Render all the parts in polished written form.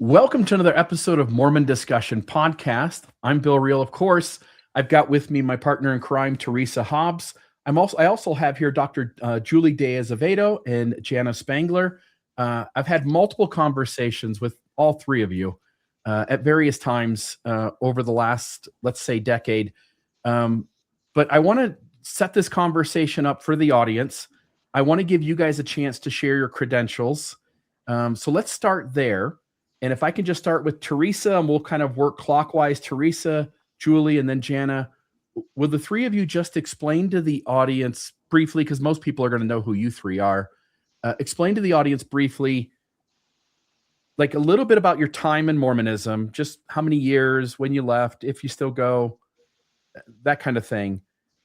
Welcome to another episode of Mormon Discussion Podcast. I'm Bill Reel, of course. I've got with me my partner in crime, Teresa Hobbs. I also have here Dr. Julie de Azevedo and Jana Spangler. I've had multiple conversations with all three of you at various times over the last, let's say, decade. But I want to set this conversation up for the audience. I want to give you guys a chance to share your credentials. So let's start there. And if I can just start with Teresa, and we'll kind of work clockwise, Teresa, Julie, and then Jana. Will the three of you just explain to the audience briefly, because most people are going to know who you three are, explain to the audience briefly, like a little bit about your time in Mormonism, just how many years, when you left, if you still go, that kind of thing.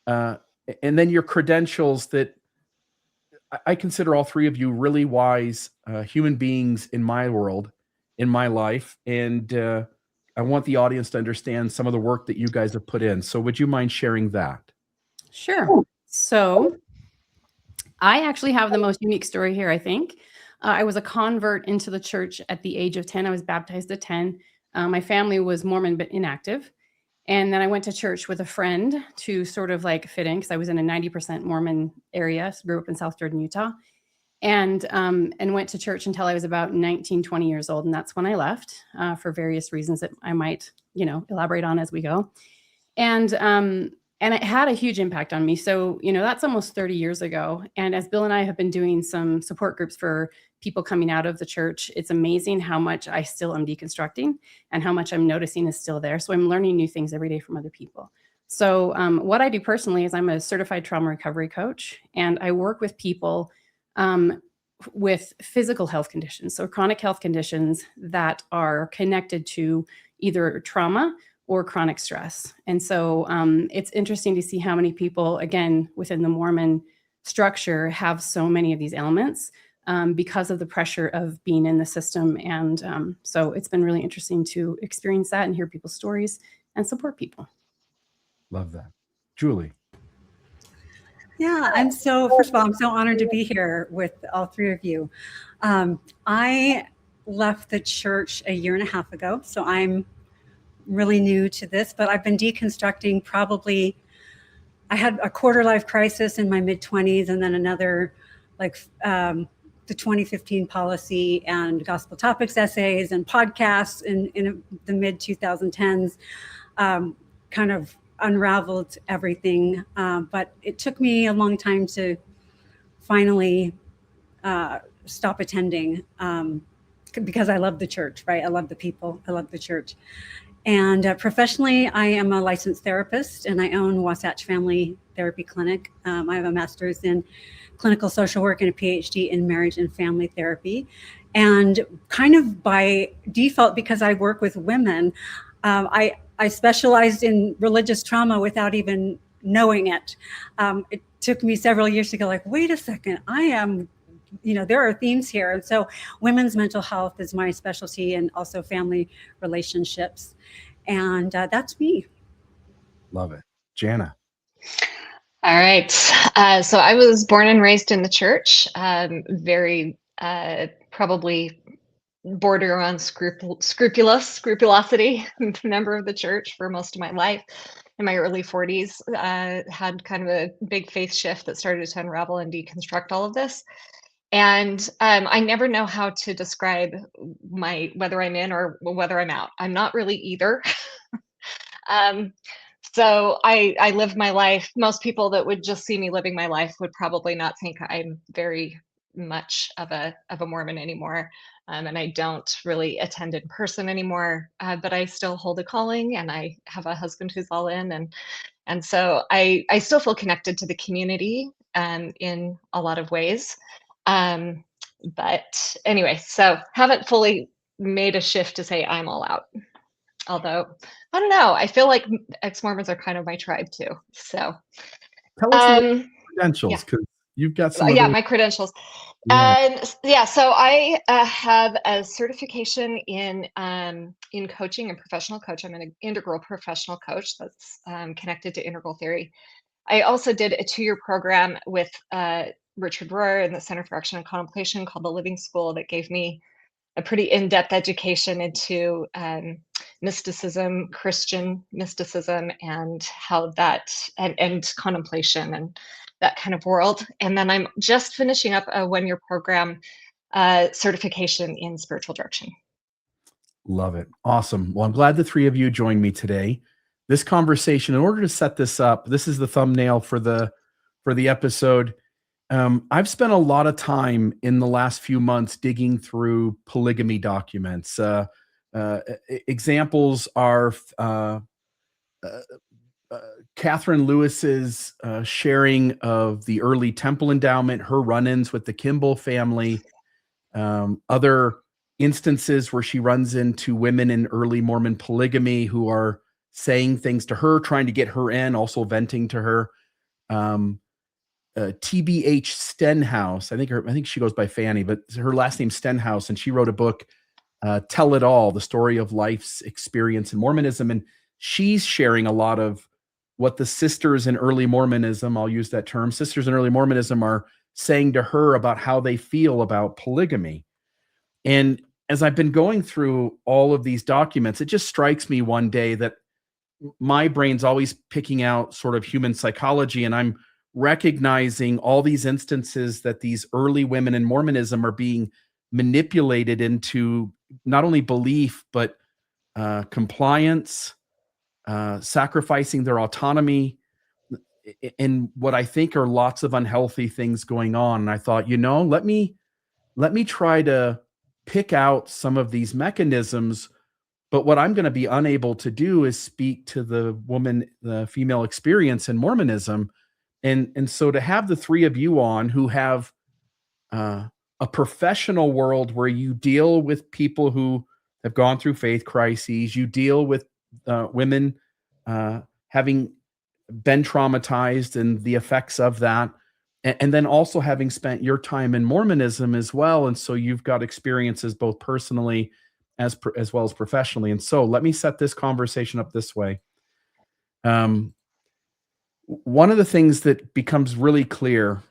And then your credentials that I consider all three of you really wise human beings in my world, in my life, and I want the audience to understand some of the work that you guys have put in. So would you mind sharing that? Sure. So I actually have the most unique story here, I think. I was a convert into the church at the age of 10. I was baptized at 10. My family was Mormon but inactive. And then I went to church with a friend to sort of like fit in because I was in a 90% Mormon area. So grew up in South Jordan, Utah. And went to church until I was about 19, 20 years old. And that's when I left for various reasons that I might, elaborate on as we go. And it had a huge impact on me. So, that's almost 30 years ago. And as Bill and I have been doing some support groups for people coming out of the church, it's amazing how much I still am deconstructing and how much I'm noticing is still there. So I'm learning new things every day from other people. So what I do personally is I'm a certified trauma recovery coach, and I work with people with physical health conditions, so chronic health conditions that are connected to either trauma or chronic stress. And so it's interesting to see how many people, again, within the Mormon structure have so many of these elements because of the pressure of being in the system. And so it's been really interesting to experience that and hear people's stories and support people. Love that. Julie. Yeah, first of all, I'm so honored to be here with all three of you. I left the church a year and a half ago, so I'm really new to this, but I've been deconstructing I had a quarter life crisis in my mid-20s, and then another, the 2015 policy and gospel topics essays and podcasts in the mid-2010s, kind of unraveled everything. But it took me a long time to finally stop attending because I love the church, right? I love the people, I love the church. And professionally, I am a licensed therapist, and I own Wasatch Family Therapy Clinic. I have a master's in clinical social work and a PhD in marriage and family therapy. And kind of by default, because I work with women, I specialized in religious trauma without even knowing it. It took me several years to go like, wait a second, there are themes here. And so women's mental health is my specialty, and also family relationships. And that's me. Love it. Jana. All right. So I was born and raised in the church, very probably border on scrupulosity member of the church for most of my life. In my early 40s, had kind of a big faith shift that started to unravel and deconstruct all of this. And I never know how to describe whether I'm in or whether I'm out. I'm not really either. So I live my life. Most people that would just see me living my life would probably not think I'm very much of a Mormon anymore. And I don't really attend in person anymore, but I still hold a calling, and I have a husband who's all in. And so I still feel connected to the community in a lot of ways. But anyway, so haven't fully made a shift to say I'm all out. Although, I don't know, I feel like ex-Mormons are kind of my tribe too. So tell us your credentials, because you've got some my credentials. Yeah. So I have a certification in coaching and professional coach. I'm an integral professional coach that's connected to integral theory. I also did a 2-year program with Richard Rohr in the Center for Action and Contemplation called the Living School that gave me pretty in-depth education into mysticism, Christian mysticism, and how that and contemplation and that kind of world. And then I'm just finishing up a one-year program certification in spiritual direction. Love it. Awesome. Well, I'm glad the three of you joined me today. This conversation, in order to set this up, this is the thumbnail for the episode. I've spent a lot of time in the last few months digging through polygamy documents. Examples are Catherine Lewis's sharing of the early temple endowment, her run-ins with the Kimball family, other instances where she runs into women in early Mormon polygamy who are saying things to her, trying to get her in, also venting to her. TBH Stenhouse, I think she goes by Fanny, but her last name's Stenhouse, and she wrote a book, Tell It All, the story of life's experience in Mormonism. And she's sharing a lot of what the sisters in early Mormonism, I'll use that term, sisters in early Mormonism are saying to her about how they feel about polygamy. And as I've been going through all of these documents, it just strikes me one day that my brain's always picking out sort of human psychology, and I'm recognizing all these instances that these early women in Mormonism are being manipulated into not only belief, but compliance, sacrificing their autonomy, and what I think are lots of unhealthy things going on. And I thought, let me try to pick out some of these mechanisms, but what I'm going to be unable to do is speak to the female experience in Mormonism. And so to have the three of you on who have a professional world where you deal with people who have gone through faith crises, you deal with women having been traumatized and the effects of that, and then also having spent your time in Mormonism as well. And so you've got experiences both personally as well as professionally. And so let me set this conversation up this way. One of the things that becomes really clear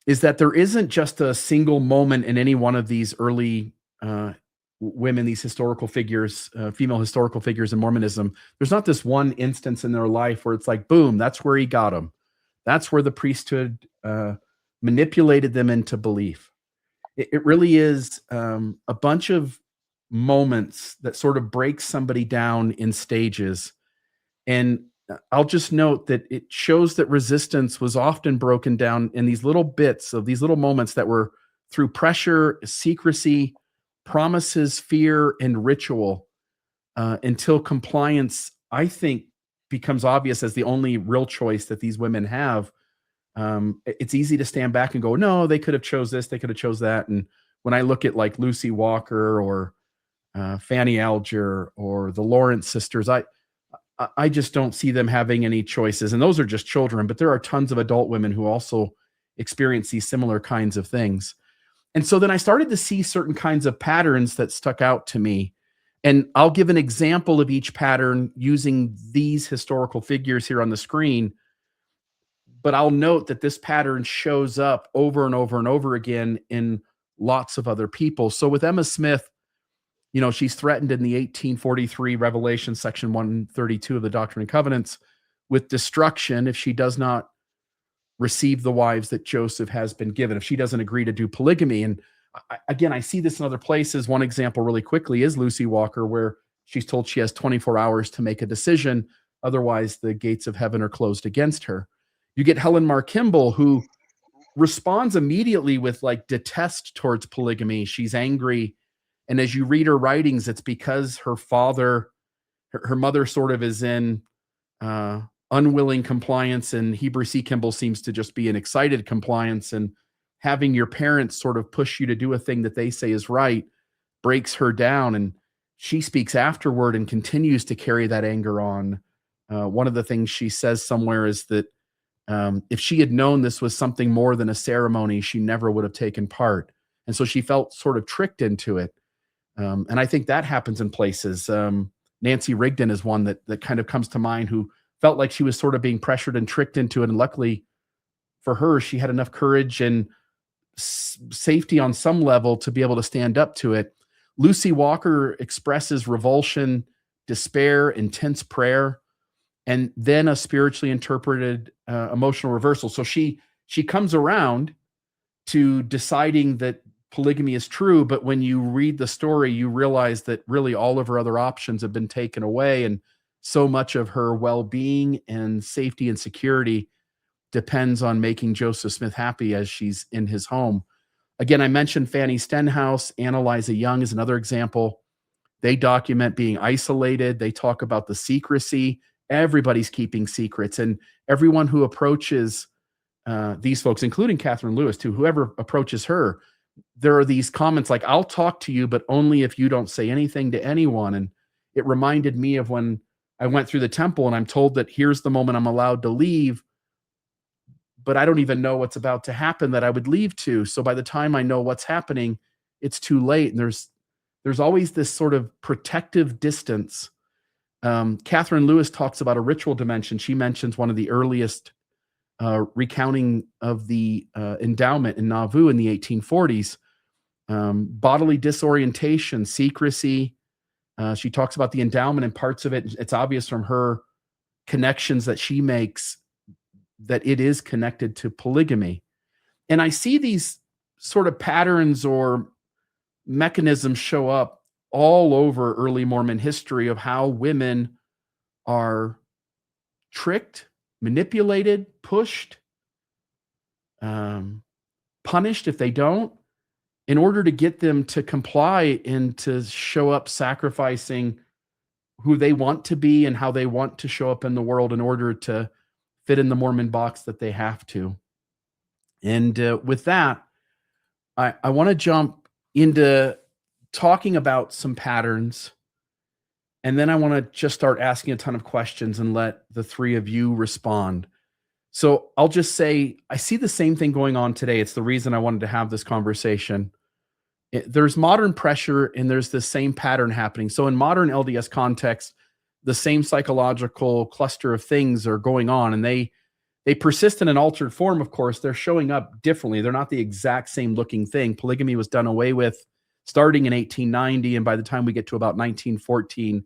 is that there isn't just a single moment in any one of these early women, these historical figures, female historical figures in Mormonism. There's not this one instance in their life where it's like, boom, that's where he got them. That's where the priesthood manipulated them into belief. It really is a bunch of moments that sort of break somebody down in stages. And I'll just note that it shows that resistance was often broken down in these little bits of these little moments that were through pressure, secrecy, promises, fear, and ritual, until compliance, I think, becomes obvious as the only real choice that these women have. It's easy to stand back and go, no, they could have chose this, they could have chose that. And when I look at like Lucy Walker or Fanny Alger or the Lawrence sisters, I just don't see them having any choices. And those are just children, but there are tons of adult women who also experience these similar kinds of things. And so then I started to see certain kinds of patterns that stuck out to me. And I'll give an example of each pattern using these historical figures here on the screen. But I'll note that this pattern shows up over and over and over again in lots of other people. So with Emma Smith, she's threatened in the 1843 Revelation, section 132 of the Doctrine and Covenants, with destruction if she does not receive the wives that Joseph has been given, if she doesn't agree to do polygamy. And again, I see this in other places. One example really quickly is Lucy Walker, where she's told she has 24 hours to make a decision. Otherwise, the gates of heaven are closed against her. You get Helen Mar Kimball, who responds immediately with like detest towards polygamy. She's angry. And as you read her writings, it's because her mother sort of is in unwilling compliance, and Heber C. Kimball seems to just be in excited compliance, and having your parents sort of push you to do a thing that they say is right breaks her down. And she speaks afterward and continues to carry that anger on. One of the things she says somewhere is that if she had known this was something more than a ceremony, she never would have taken part. And so she felt sort of tricked into it. And I think that happens in places. Nancy Rigdon is one that kind of comes to mind, who felt like she was sort of being pressured and tricked into it. And luckily for her, she had enough courage and safety on some level to be able to stand up to it. Lucy Walker expresses revulsion, despair, intense prayer, and then a spiritually interpreted emotional reversal. So she comes around to deciding that polygamy is true, but when you read the story, you realize that really all of her other options have been taken away, and so much of her well-being and safety and security depends on making Joseph Smith happy as she's in his home. Again, I mentioned Fanny Stenhouse. Annalisa Young is another example. They document being isolated. They talk about the secrecy. Everybody's keeping secrets, and everyone who approaches these folks, including Catherine Lewis, too, whoever approaches her, there are these comments like, I'll talk to you, but only if you don't say anything to anyone. And it reminded me of when I went through the temple and I'm told that here's the moment I'm allowed to leave, but I don't even know what's about to happen that I would leave to. So by the time I know what's happening, it's too late. And there's always this sort of protective distance. Catherine Lewis talks about a ritual dimension. She mentions one of the earliest recounting of the endowment in Nauvoo in the 1840s, bodily disorientation, secrecy. She talks about the endowment and parts of it. It's obvious from her connections that she makes that it is connected to polygamy. And I see these sort of patterns or mechanisms show up all over early Mormon history of how women are tricked, manipulated, pushed, punished if they don't, in order to get them to comply and to show up sacrificing who they want to be and how they want to show up in the world in order to fit in the Mormon box that they have to. And with that, I want to jump into talking about some patterns. And then I want to just start asking a ton of questions and let the three of you respond. So I'll just say, I see the same thing going on today. It's the reason I wanted to have this conversation. There's modern pressure and there's the same pattern happening. So in modern LDS context, the same psychological cluster of things are going on, and they persist in an altered form. Of course, they're showing up differently. They're not the exact same looking thing. Polygamy was done away with starting in 1890, and by the time we get to about 1914,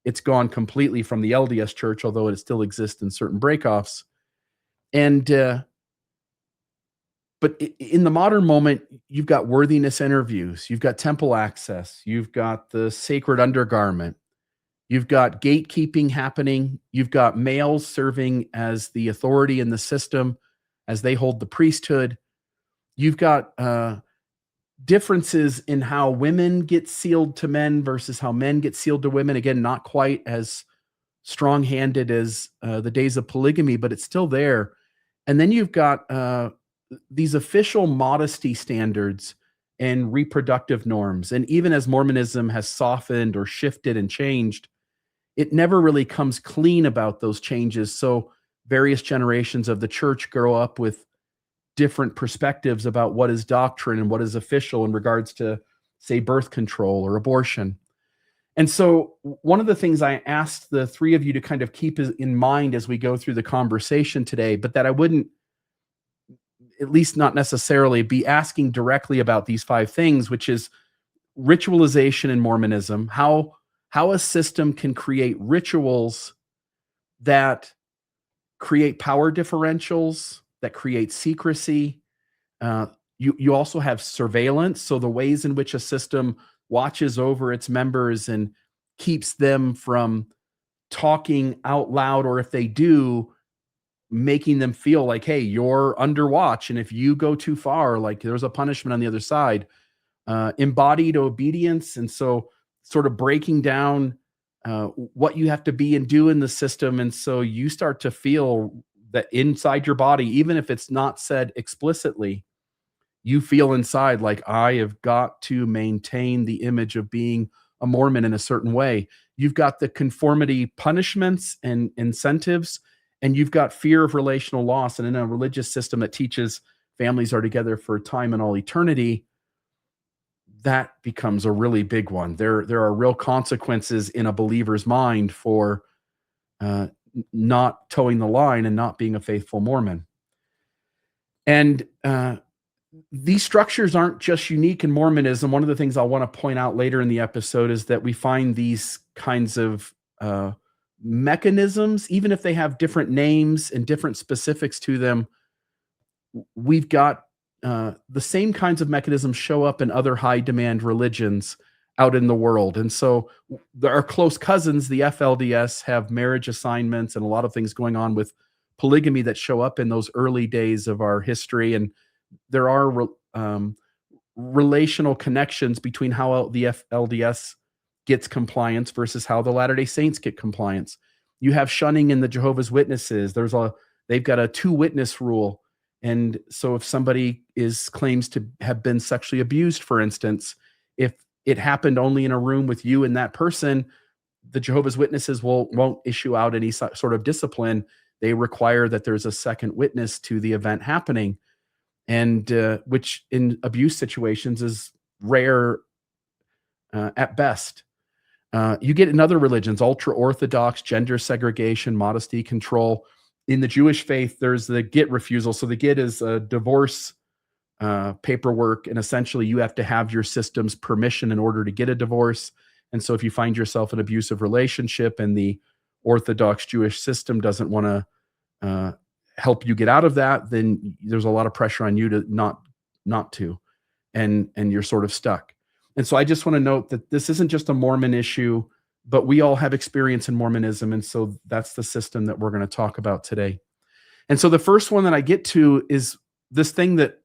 it's gone completely from the LDS Church, although it still exists in certain breakoffs. And but in the modern moment, you've got worthiness interviews, you've got temple access, you've got the sacred undergarment, you've got gatekeeping happening, you've got males serving as the authority in the system as they hold the priesthood. You've got differences in how women get sealed to men versus how men get sealed to women. Again, not quite as strong-handed as the days of polygamy, but it's still there. And then you've got these official modesty standards and reproductive norms. And even as Mormonism has softened or shifted and changed, it never really comes clean about those changes. So various generations of the church grow up with different perspectives about what is doctrine and what is official in regards to, say, birth control or abortion. And so one of the things I asked the three of you to kind of keep in mind as we go through the conversation today, but that I wouldn't, at least not necessarily, be asking directly about these 5 things, which is ritualization in Mormonism, how a system can create rituals that create power differentials, that create secrecy. You also have surveillance, so the ways in which a system watches over its members and keeps them from talking out loud, or if they do, making them feel like, hey, you're under watch, and if you go too far, like there's a punishment on the other side. Embodied obedience, and so sort of breaking down what you have to be and do in the system, and so you start to feel that inside your body, even if it's not said explicitly, you feel inside like, I have got to maintain the image of being a Mormon in a certain way. You've got the conformity punishments and incentives, and you've got fear of relational loss. And in a religious system that teaches families are together for time and all eternity, that becomes a really big one. There are real consequences in a believer's mind for not towing the line and not being a faithful Mormon. And these structures aren't just unique in Mormonism. One of the things I want to point out later in the episode is that we find these kinds of mechanisms, even if they have different names and different specifics to them, we've got the same kinds of mechanisms show up in other high demand religions out in the world. And so our close cousins, the FLDS, have marriage assignments and a lot of things going on with polygamy that show up in those early days of our history. And there are relational connections between how the LDS gets compliance versus how the Latter-day Saints get compliance. You have shunning in the Jehovah's Witnesses. They've got a 2-witness rule. And so if somebody claims to have been sexually abused, for instance, if it happened only in a room with you and that person, the Jehovah's Witnesses won't issue out any sort of discipline. They require that there's a second witness to the event happening, and which in abuse situations is rare at best. You get in other religions, ultra-Orthodox, gender segregation, modesty control. In the Jewish faith, there's the get refusal. So the get is a divorce paperwork, and essentially you have to have your system's permission in order to get a divorce. And so if you find yourself in an abusive relationship and the Orthodox Jewish system doesn't want to help you get out of that, then there's a lot of pressure on you to not to, and you're sort of stuck. And so I just want to note that this isn't just a Mormon issue, but we all have experience in Mormonism. And so that's the system that we're going to talk about today. And so the first one that I get to is this thing that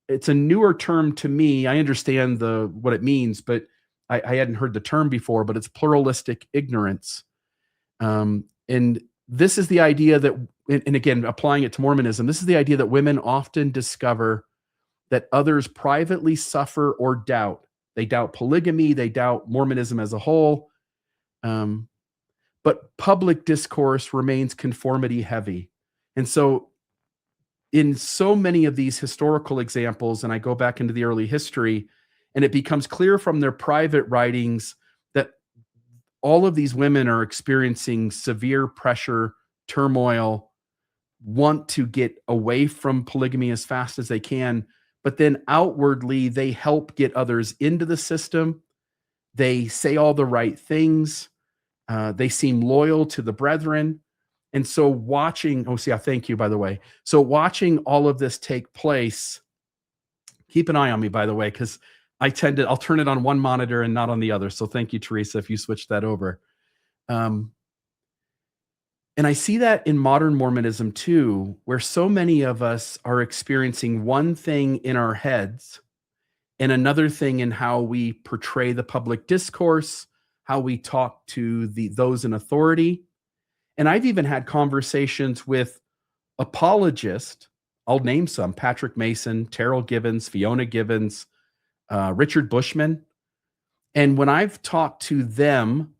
it's a newer term to me. I understand what it means, but I hadn't heard the term before, but it's pluralistic ignorance. And this is the idea that, and again, applying it to Mormonism, this is the idea that women often discover that others privately suffer or doubt. They doubt polygamy, they doubt Mormonism as a whole, but public discourse remains conformity heavy. And so in so many of these historical examples, and I go back into the early history, and it becomes clear from their private writings that all of these women are experiencing severe pressure, turmoil, want to get away from polygamy as fast as they can, but then outwardly they help get others into the system. They say all the right things. They seem loyal to the brethren. And so thank you, by the way. So watching all of this take place, keep an eye on me, by the way, because I'll turn it on one monitor and not on the other. So thank you, Teresa, if you switch that over. And I see that in modern Mormonism too, where so many of us are experiencing one thing in our heads and another thing in how we portray the public discourse, how we talk to those in authority. And I've even had conversations with apologists. I'll name some: Patrick Mason, Terrell Givens, Fiona Givens, Richard Bushman. And when I've talked to them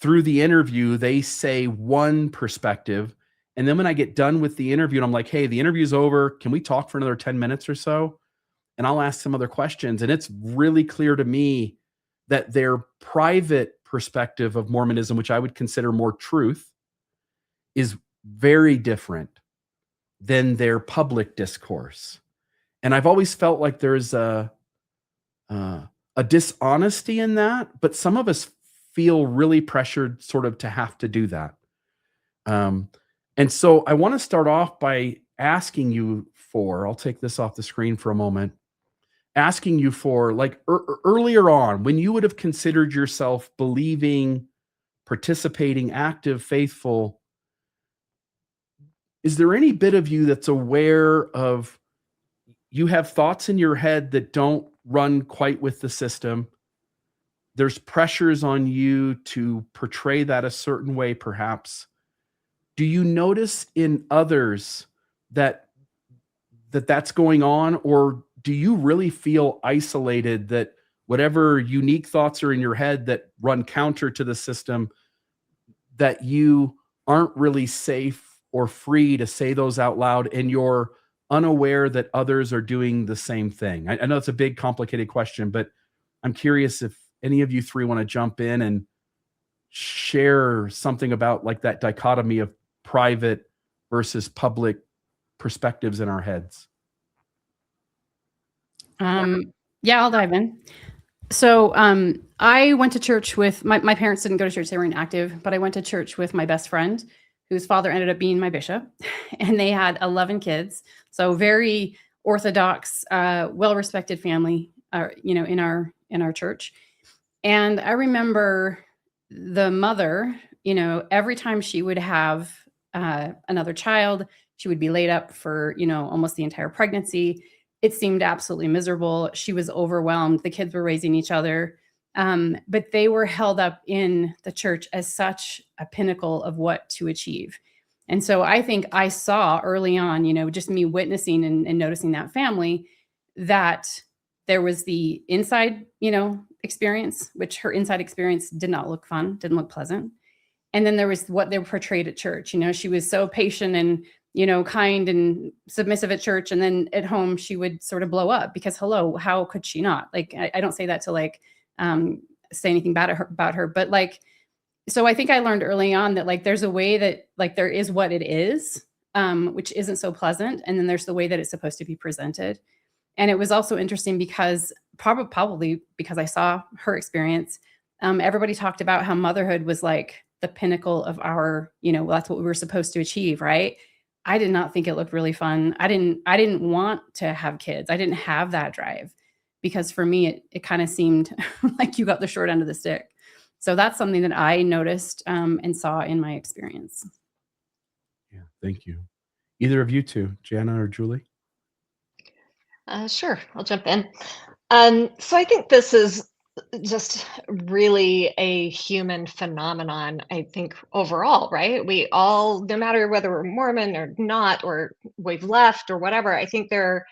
through the interview, they say one perspective. And then when I get done with the interview and I'm like, hey, the interview's over, can we talk for another 10 minutes or so? And I'll ask some other questions. And it's really clear to me that their private perspective of Mormonism, which I would consider more truth, is very different than their public discourse. And I've always felt like there's a dishonesty in that, but some of us feel really pressured sort of to have to do that. And so I want to start off by asking you I'll take this off the screen for a moment, asking you for, like, earlier on, when you would have considered yourself believing, participating, active, faithful, is there any bit of you that's aware of, you have thoughts in your head that don't run quite with the system? There's pressures on you to portray that a certain way, perhaps. Do you notice in others that's going on, or do you really feel isolated, that whatever unique thoughts are in your head that run counter to the system, that you aren't really safe or free to say those out loud, and you're unaware that others are doing the same thing? I know it's a big, complicated question, but I'm curious if any of you three want to jump in and share something about, like, that dichotomy of private versus public perspectives in our heads. Yeah, I'll dive in. So I went to church with my parents didn't go to church, they weren't active, but I went to church with my best friend, whose father ended up being my bishop, and they had 11 kids. So very orthodox, well-respected family, in our church. And I remember the mother, every time she would have another child, she would be laid up for, almost the entire pregnancy. It seemed absolutely miserable. She was overwhelmed. The kids were raising each other. But they were held up in the church as such a pinnacle of what to achieve. And so I think I saw early on, just me witnessing and noticing that family, that there was the inside, experience, which her inside experience did not look fun, didn't look pleasant. And then there was what they portrayed at church. She was so patient and, kind and submissive at church. And then at home, she would sort of blow up because, hello, how could she not? Like, I don't say that to say anything bad about her, but so I think I learned early on that there's a way that there is what it is, which isn't so pleasant. And then there's the way that it's supposed to be presented. And it was also interesting because probably because I saw her experience, everybody talked about how motherhood was like the pinnacle of our, that's what we were supposed to achieve, right? I did not think it looked really fun. I didn't want to have kids. I didn't have that drive because for me, it kind of seemed like you got the short end of the stick. So that's something that I noticed and saw in my experience. Yeah, thank you. Either of you two, Jana or Julie? Sure, I'll jump in. So I think this is just really a human phenomenon, I think, overall, right? We all, no matter whether we're Mormon or not, or we've left or whatever, I think there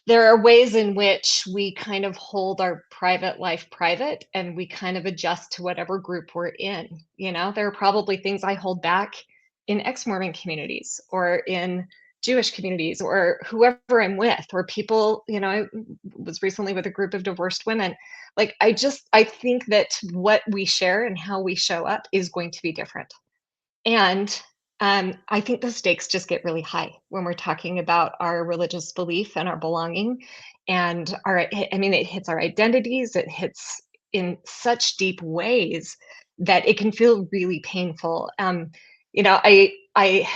are ways in which we kind of hold our private life private and we kind of adjust to whatever group we're in. There are probably things I hold back in ex-Mormon communities or in Jewish communities or whoever I'm with or people, I was recently with a group of divorced women. I think that what we share and how we show up is going to be different. And I think the stakes just get really high when we're talking about our religious belief and our belonging. And it hits our identities, it hits in such deep ways that it can feel really painful. I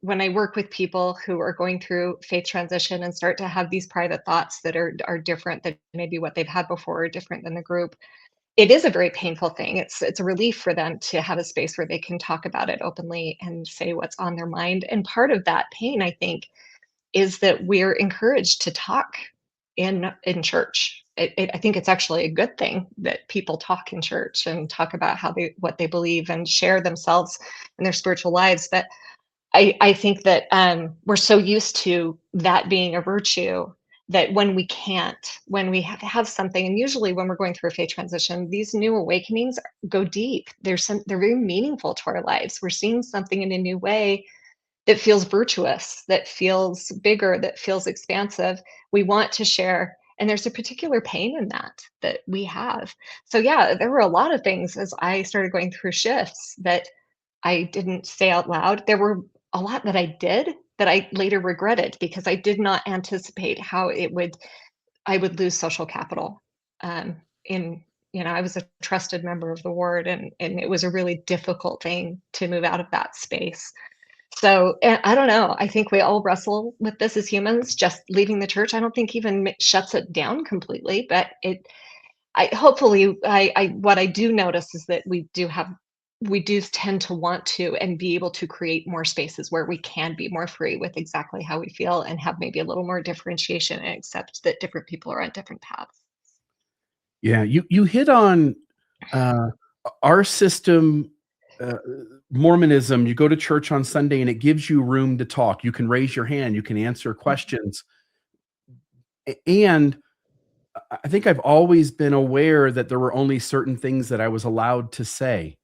when I work with people who are going through faith transition and start to have these private thoughts that are different than maybe what they've had before or different than the group, it is a very painful thing. It's a relief for them to have a space where they can talk about it openly and say what's on their mind. And part of that pain, I think, is that we're encouraged to talk in church. I think it's actually a good thing that people talk in church and talk about what they believe and share themselves and their spiritual lives. But I think that we're so used to that being a virtue that when we can't, when we have something, and usually when we're going through a faith transition, these new awakenings go deep. They're very meaningful to our lives. We're seeing something in a new way that feels virtuous, that feels bigger, that feels expansive. We want to share. And there's a particular pain in that we have. So yeah, there were a lot of things as I started going through shifts that I didn't say out loud. There were a lot that I did that I later regretted because I did not anticipate how I would lose social capital. I was a trusted member of the ward and it was a really difficult thing to move out of that space. So I don't know. I think we all wrestle with this as humans. Just leaving the church, I don't think even shuts it down completely, but what I do notice is that we do tend to want to and be able to create more spaces where we can be more free with exactly how we feel and have maybe a little more differentiation and accept that different people are on different paths. Yeah, you hit on our system, Mormonism. You go to church on Sunday and it gives you room to talk. You can raise your hand, you can answer questions. And I think I've always been aware that there were only certain things that I was allowed to say.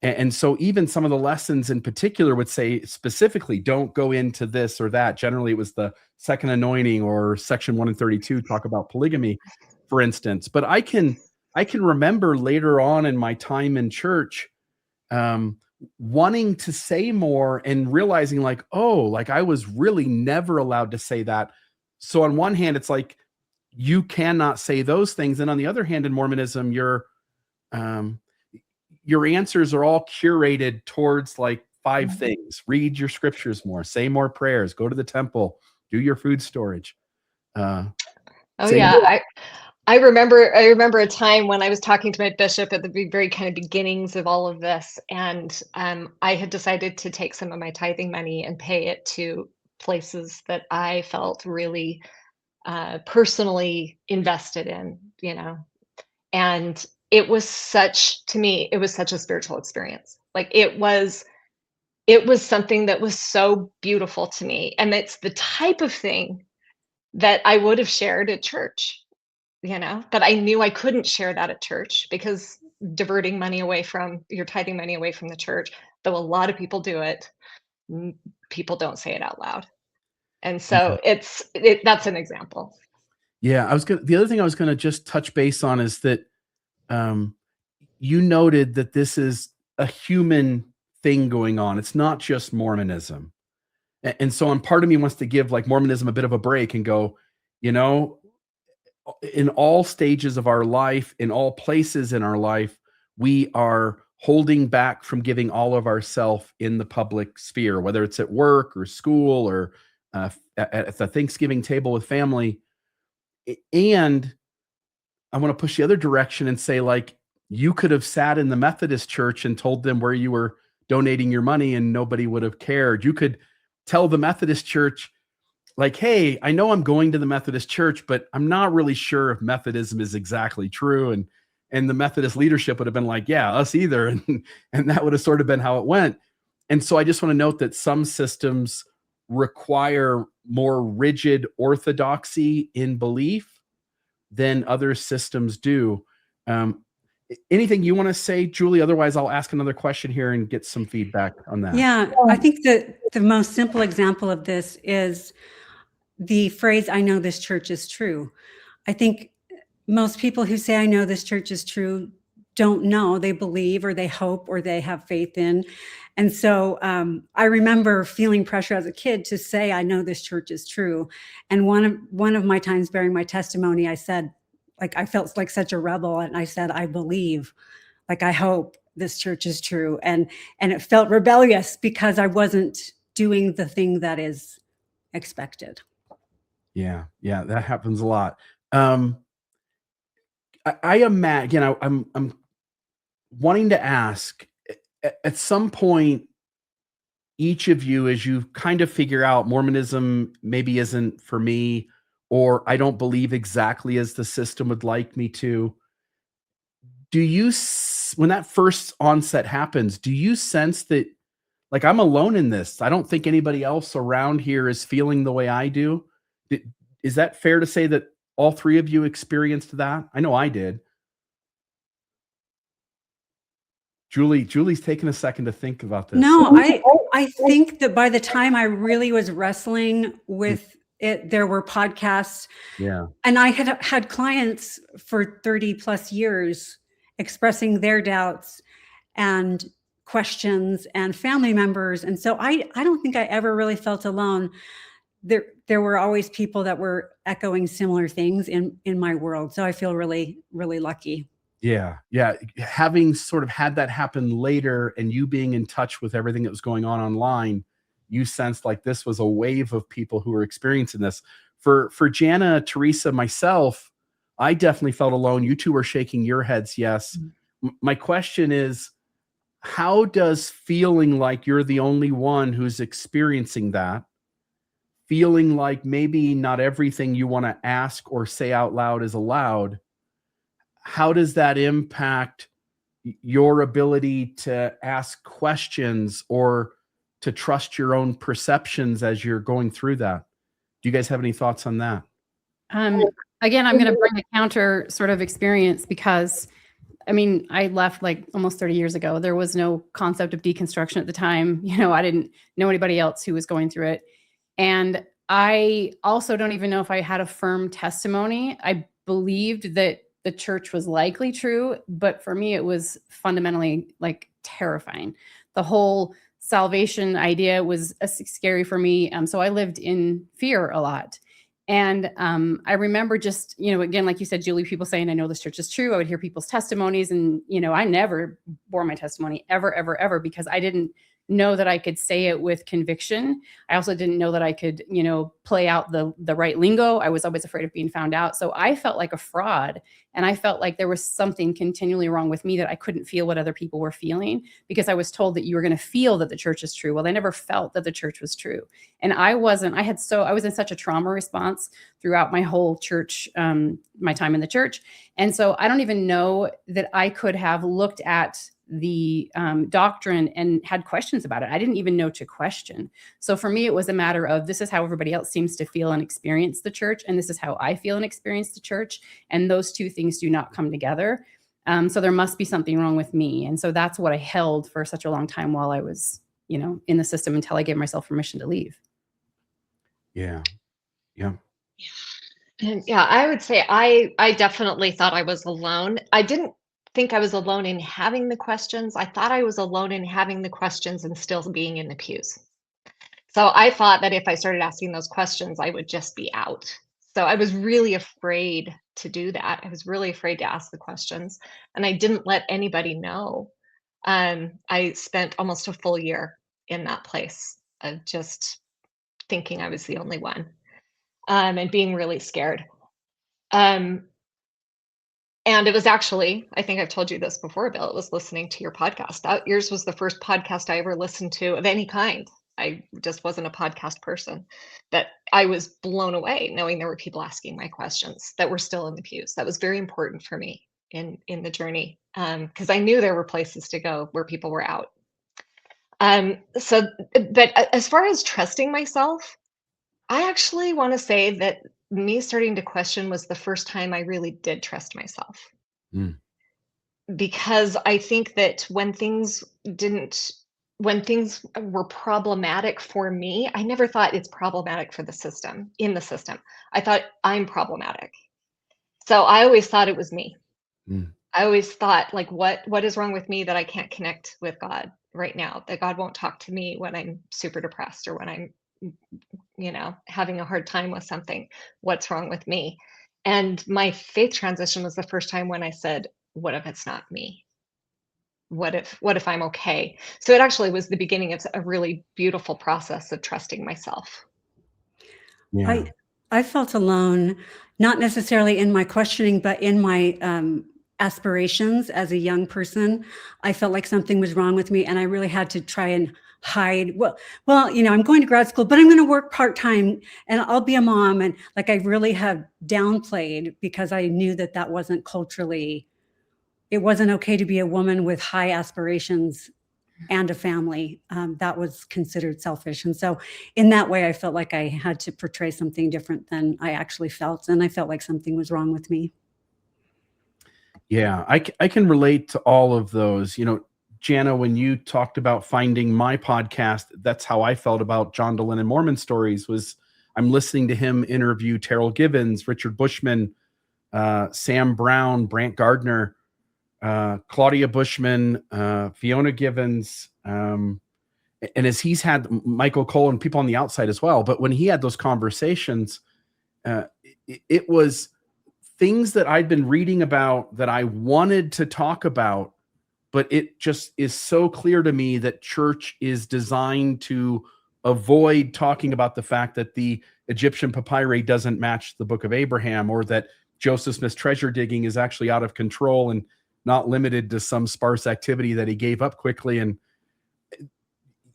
And so even some of the lessons in particular would say specifically, don't go into this or that. Generally, it was the second anointing or section 1 and 32 talk about polygamy, for instance. But I can remember later on in my time in church, wanting to say more and realizing I was really never allowed to say that. So on one hand, it's like, you cannot say those things. And on the other hand, in Mormonism, your answers are all curated towards like 5 things: read your scriptures more, say more prayers, go to the temple, do your food storage. Oh yeah, I remember a time when I was talking to my bishop at the very kind of beginnings of all of this, and I had decided to take some of my tithing money and pay it to places that I felt really personally invested in, and it was to me, it was such a spiritual experience. Like it was something that was so beautiful to me, and it's the type of thing that I would have shared at church. But I knew I couldn't share that at church because diverting money away from your tithing money away from the church, though a lot of people do it, people don't say it out loud. And so that's an example. Yeah, the other thing I was gonna just touch base on is that you noted that this is a human thing going on. It's not just Mormonism. And so part of me wants to give like Mormonism a bit of a break and go, in all stages of our life, in all places in our life, we are holding back from giving all of ourself in the public sphere, whether it's at work or school or at the Thanksgiving table with family. And I want to push the other direction and say, like, you could have sat in the Methodist church and told them where you were donating your money and nobody would have cared. You could tell the Methodist church, like, hey, I know I'm going to the Methodist church, but I'm not really sure if Methodism is exactly true. And the Methodist leadership would have been like, yeah, us either. And that would have sort of been how it went. And so I just want to note that some systems require more rigid orthodoxy in belief than other systems do. Anything you want to say, Julie? Otherwise, I'll ask another question here and get some feedback on that. Yeah, I think that the most simple example of this is the phrase, I know this church is true. I think most people who say, I know this church is true, don't know. They believe or they hope or they have faith in. And so I remember feeling pressure as a kid to say, I know this church is true. And one of my times bearing my testimony, I said, like, I felt like such a rebel. And I said, I believe, like, I hope this church is true. And it felt rebellious because I wasn't doing the thing that is expected. Yeah, that happens a lot. I imagine, I'm wanting to ask, at some point, each of you, as you kind of figure out Mormonism maybe isn't for me, or I don't believe exactly as the system would like me to, when that first onset happens, do you sense that, like, I'm alone in this? I don't think anybody else around here is feeling the way I do. Is that fair to say that all 3 of you experienced that? I know I did. Julie's taking a second to think about this. No, I think that by the time I really was wrestling with it, there were podcasts. Yeah. And I had clients for 30 plus years expressing their doubts and questions, and family members. And so I don't think I ever really felt alone. There were always people that were echoing similar things in my world. So I feel really, really lucky. Yeah. Having sort of had that happen later and you being in touch with everything that was going on online, you sensed like this was a wave of people who were experiencing this. For Jana, Teresa, myself, I definitely felt alone. You two were shaking your heads. Yes. My question is, how does feeling like you're the only one who's experiencing that, feeling like maybe not everything you want to ask or say out loud is allowed, how does that impact your ability to ask questions or to trust your own perceptions as you're going through that? Do you guys have any thoughts on that? Again, I'm going to bring a counter sort of experience because, I mean, I left like almost 30 years ago. There was no concept of deconstruction at the time. I didn't know anybody else who was going through it. And I also don't even know if I had a firm testimony. I believed that the church was likely true, but for me, it was fundamentally like terrifying. The whole salvation idea was scary for me. So I lived in fear a lot. And I remember just, again, like you said, Julie, people saying, I know this church is true. I would hear people's testimonies. And, I never bore my testimony ever, ever, ever, because I didn't know that I could say it with conviction. I also didn't know that I could, play out the right lingo. I was always afraid of being found out. So I felt like a fraud. And I felt like there was something continually wrong with me, that I couldn't feel what other people were feeling, because I was told that you were going to feel that the church is true. Well, I never felt that the church was true. And I was in such a trauma response throughout my whole church, my time in the church. And so I don't even know that I could have looked at the doctrine and had questions about it. I didn't even know to question. So for me, it was a matter of, this is how everybody else seems to feel and experience the church, and this is how I feel and experience the church. And those two things do not come together. So there must be something wrong with me. And so that's what I held for such a long time while I was, in the system, until I gave myself permission to leave. Yeah. Yeah. And yeah, I would say I definitely thought I was alone. I didn't think I was alone in having the questions. I thought I was alone in having the questions and still being in the pews. So I thought that if I started asking those questions, I would just be out. So I was really afraid to do that. I was really afraid to ask the questions, and I didn't let anybody know. I spent almost a full year in that place of just thinking I was the only one, and being really scared. And it was actually, I think I've told you this before, Bill, it was listening to your podcast. Yours was the first podcast I ever listened to of any kind. I just wasn't a podcast person, but I was blown away knowing there were people asking my questions that were still in the pews. That was very important for me in the journey, because I knew there were places to go where people were out. But as far as trusting myself, I actually want to say that me starting to question was the first time I really did trust myself. Mm. Because I think that when things were problematic for me, I never thought it's problematic for the system, in the system. I thought I'm problematic. So I always thought it was me. Mm. I always thought, like, what is wrong with me that I can't connect with God right now? That God won't talk to me when I'm super depressed, or when I'm having a hard time with something. What's wrong with me? And my faith transition was the first time when I said, what if it's not me? What if I'm okay? So it actually was the beginning of a really beautiful process of trusting myself. Yeah. I felt alone, not necessarily in my questioning, but in my aspirations as a young person. I felt like something was wrong with me, and I really had to try and hide. Well, I'm going to grad school, but I'm going to work part-time and I'll be a mom. And like, I really have downplayed, because I knew that wasn't culturally, it wasn't okay to be a woman with high aspirations and a family. That was considered selfish. And so in that way, I felt like I had to portray something different than I actually felt. And I felt like something was wrong with me. Yeah, I can relate to all of those. Jana, when you talked about finding my podcast, that's how I felt about John Dehlin and Mormon Stories. Was I'm listening to him interview Terrell Givens, Richard Bushman, Sam Brown, Brant Gardner, Claudia Bushman, Fiona Givens, and as he's had Michael Cole and people on the outside as well. But when he had those conversations, it was things that I'd been reading about that I wanted to talk about, but it just is so clear to me that church is designed to avoid talking about the fact that the Egyptian papyri doesn't match the Book of Abraham, or that Joseph Smith's treasure digging is actually out of control and not limited to some sparse activity that he gave up quickly. And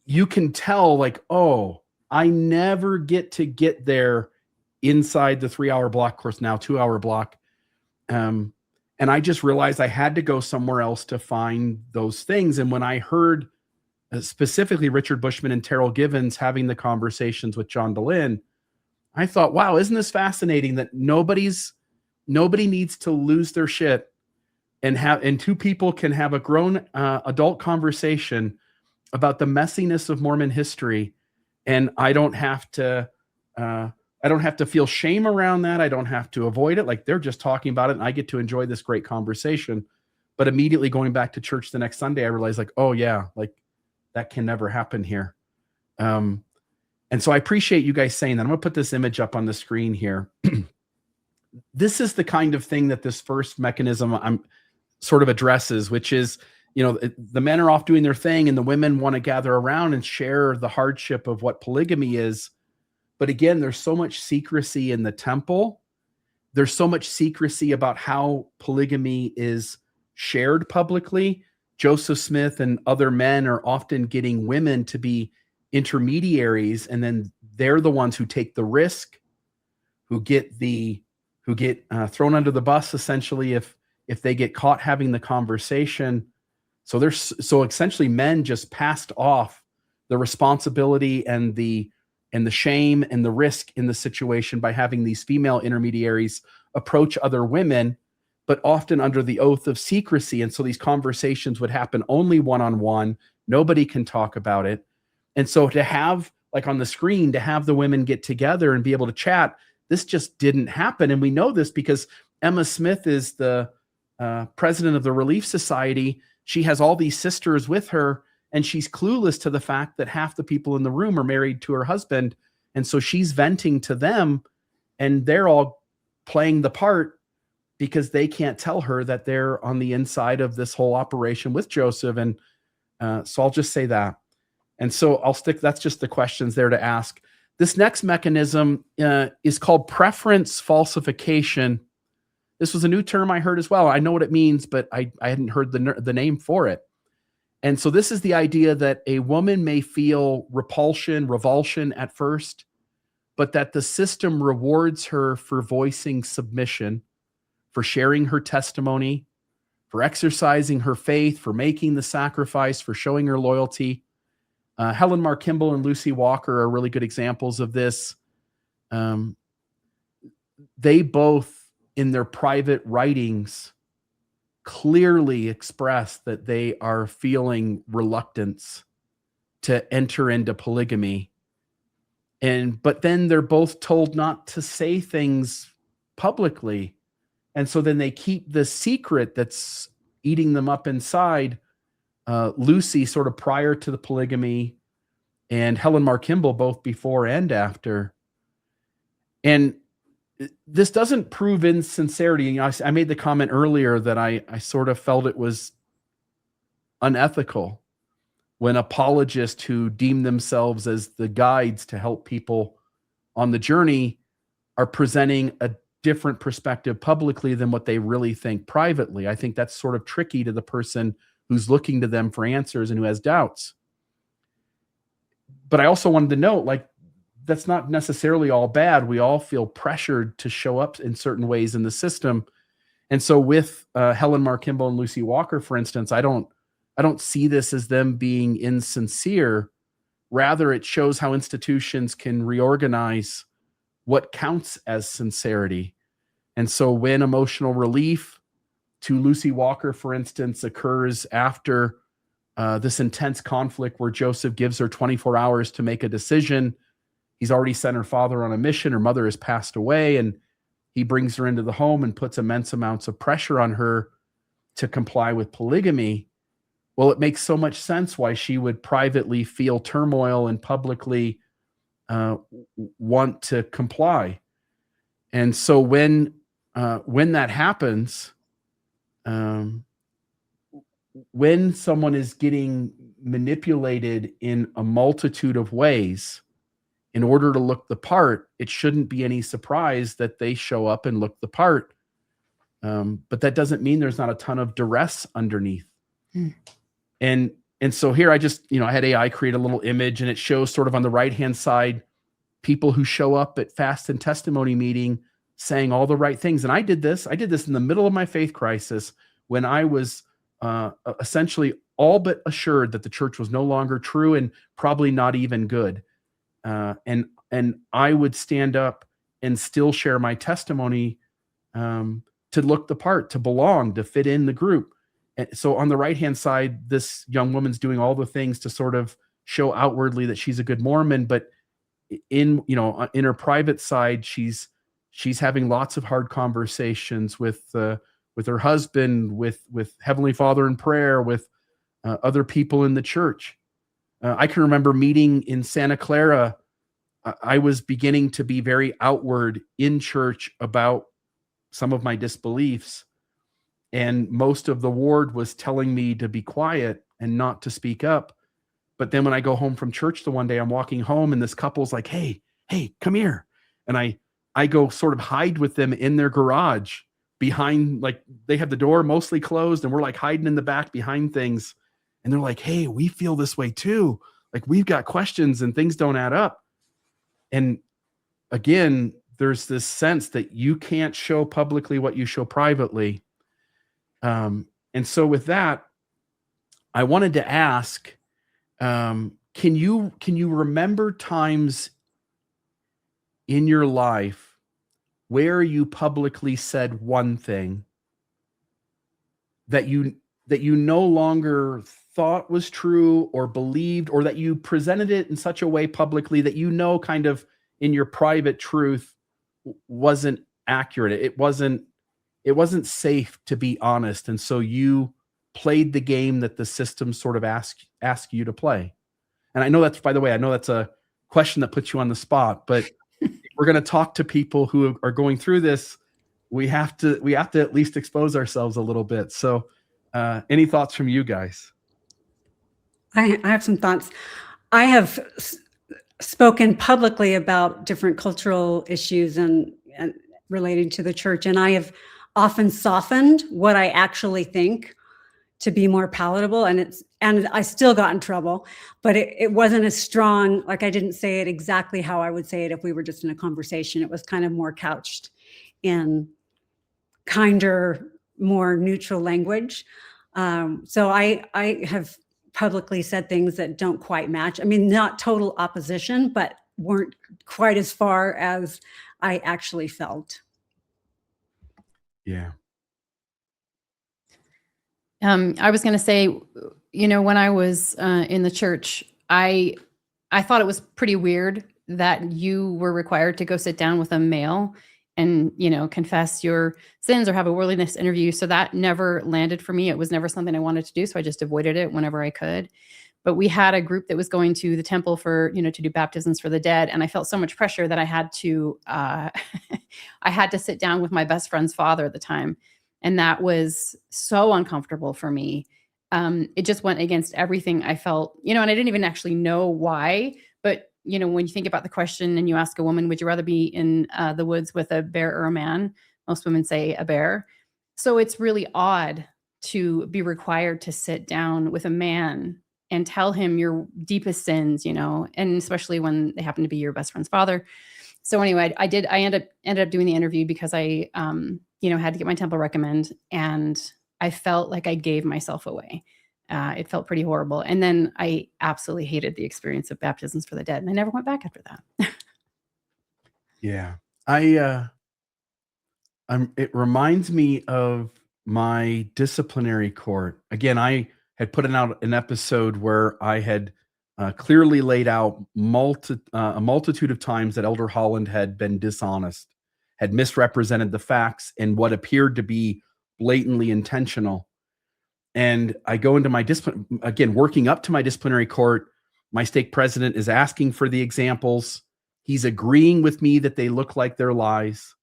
you can tell, like, oh, I never get there inside the 3-hour block course, now 2-hour block. And I just realized I had to go somewhere else to find those things. And when I heard specifically Richard Bushman and Terrell Givens having the conversations with John Dehlin, I thought, wow, isn't this fascinating that nobody needs to lose their shit, and two people can have a grown adult conversation about the messiness of Mormon history. And I don't have to feel shame around that. I don't have to avoid it. Like, they're just talking about it, and I get to enjoy this great conversation. But immediately going back to church the next Sunday, I realized, like, oh yeah, like that can never happen here. And And so I appreciate you guys saying that. I'm going to put this image up on the screen here. This is the kind of thing that this first mechanism sort of addresses, which is, the men are off doing their thing and the women want to gather around and share the hardship of what polygamy is. But again, there's so much secrecy in the temple. There's so much secrecy about how polygamy is shared publicly. Joseph Smith and other men are often getting women to be intermediaries, and then they're the ones who take the risk, who get thrown under the bus essentially if they get caught having the conversation. So essentially men just passed off the responsibility and the shame and the risk in the situation by having these female intermediaries approach other women, but often under the oath of secrecy. And so these conversations would happen only one-on-one. Nobody can talk about it. And so to have, like on the screen, to have the women get together and be able to chat, this just didn't happen. And we know this because Emma Smith is the president of the Relief Society. She has all these sisters with her, and she's clueless to the fact that half the people in the room are married to her husband. And so she's venting to them, and they're all playing the part because they can't tell her that they're on the inside of this whole operation with Joseph. And so I'll just say that. And so that's just the questions there to ask. This next mechanism is called preference falsification. This was a new term I heard as well. I know what it means, but I hadn't heard the name for it. And so this is the idea that a woman may feel revulsion at first, but that the system rewards her for voicing submission, for sharing her testimony, for exercising her faith, for making the sacrifice, for showing her loyalty. Helen Mar Kimball and Lucy Walker are really good examples of this. They both, in their private writings, clearly express that they are feeling reluctance to enter into polygamy. But then they're both told not to say things publicly. And so then they keep the secret that's eating them up inside. Lucy sort of prior to the polygamy, and Helen Mar Kimball both before and after. And this doesn't prove insincerity. I made the comment earlier that I sort of felt it was unethical when apologists who deem themselves as the guides to help people on the journey are presenting a different perspective publicly than what they really think privately. I think that's sort of tricky to the person who's looking to them for answers and who has doubts. But I also wanted to note, that's not necessarily all bad. We all feel pressured to show up in certain ways in the system. And so with Helen Mar Kimball and Lucy Walker, for instance, I don't see this as them being insincere. Rather, it shows how institutions can reorganize what counts as sincerity. And so when emotional relief to Lucy Walker, for instance, occurs after this intense conflict where Joseph gives her 24 hours to make a decision. He's already sent her father on a mission. Her mother has passed away, and he brings her into the home and puts immense amounts of pressure on her to comply with polygamy. Well, it makes so much sense why she would privately feel turmoil and publicly want to comply. And so when that happens, when someone is getting manipulated in a multitude of ways in order to look the part, it shouldn't be any surprise that they show up and look the part. But that doesn't mean there's not a ton of duress underneath. And so here I just, I had AI create a little image, and it shows sort of on the right-hand side, people who show up at fast and testimony meeting saying all the right things. And I did this in the middle of my faith crisis when I was essentially all but assured that the church was no longer true and probably not even good. And I would stand up and still share my testimony to look the part, to belong, to fit in the group. And so on the right-hand side, this young woman's doing all the things to sort of show outwardly that she's a good Mormon, but in her private side, she's having lots of hard conversations with her husband, with Heavenly Father in prayer, with other people in the church. I can remember meeting in Santa Clara I was beginning to be very outward in church about some of my disbeliefs. And most of the ward was telling me to be quiet and not to speak up. But then when I go home from church the one day, I'm walking home and this couple's like, hey, come here. And I go sort of hide with them in their garage behind, like they have the door mostly closed and we're like hiding in the back behind things. And they're like, hey, we feel this way too. Like we've got questions and things don't add up. And again, there's this sense that you can't show publicly what you show privately. And so with that, I wanted to ask, can you remember times in your life where you publicly said one thing that you no longer thought was true or believed, or that you presented it in such a way publicly that kind of in your private truth wasn't accurate? It wasn't safe to be honest, and so you played the game that the system sort of ask you to play. And I know that's, by the way, a question that puts you on the spot, but if we're going to talk to people who are going through this, we have to at least expose ourselves a little bit. So any thoughts from you guys? I have some thoughts. I have spoken publicly about different cultural issues and relating to the church, and I have often softened what I actually think to be more palatable, and I still got in trouble, but it wasn't as strong. Like I didn't say it exactly how I would say it if we were just in a conversation. It was kind of more couched in kinder, more neutral language. So I have publicly said things that don't quite match. I mean, not total opposition, but weren't quite as far as I actually felt. Yeah. I was going to say, when I was in the church, I thought it was pretty weird that you were required to go sit down with a male and, confess your sins or have a worldliness interview. So that never landed for me. It was never something I wanted to do. So I just avoided it whenever I could. But we had a group that was going to the temple for, to do baptisms for the dead. And I felt so much pressure that I had to, I had to sit down with my best friend's father at the time. And that was so uncomfortable for me. It just went against everything I felt, and I didn't even actually know why. But, when you think about the question and you ask a woman, would you rather be in the woods with a bear or a man? Most women say a bear. So it's really odd to be required to sit down with a man and tell him your deepest sins, and especially when they happen to be your best friend's father. So anyway, I ended up doing the interview because I, had to get my temple recommend, and I felt like I gave myself away. It felt pretty horrible. And then I absolutely hated the experience of baptisms for the dead. And I never went back after that. Yeah. It reminds me of my disciplinary court. Again, I had put out an episode where I had clearly laid out a multitude of times that Elder Holland had been dishonest, had misrepresented the facts and what appeared to be blatantly intentional. And I go into my discipline, again, working up to my disciplinary court. My stake president is asking for the examples. He's agreeing with me that they look like they're lies.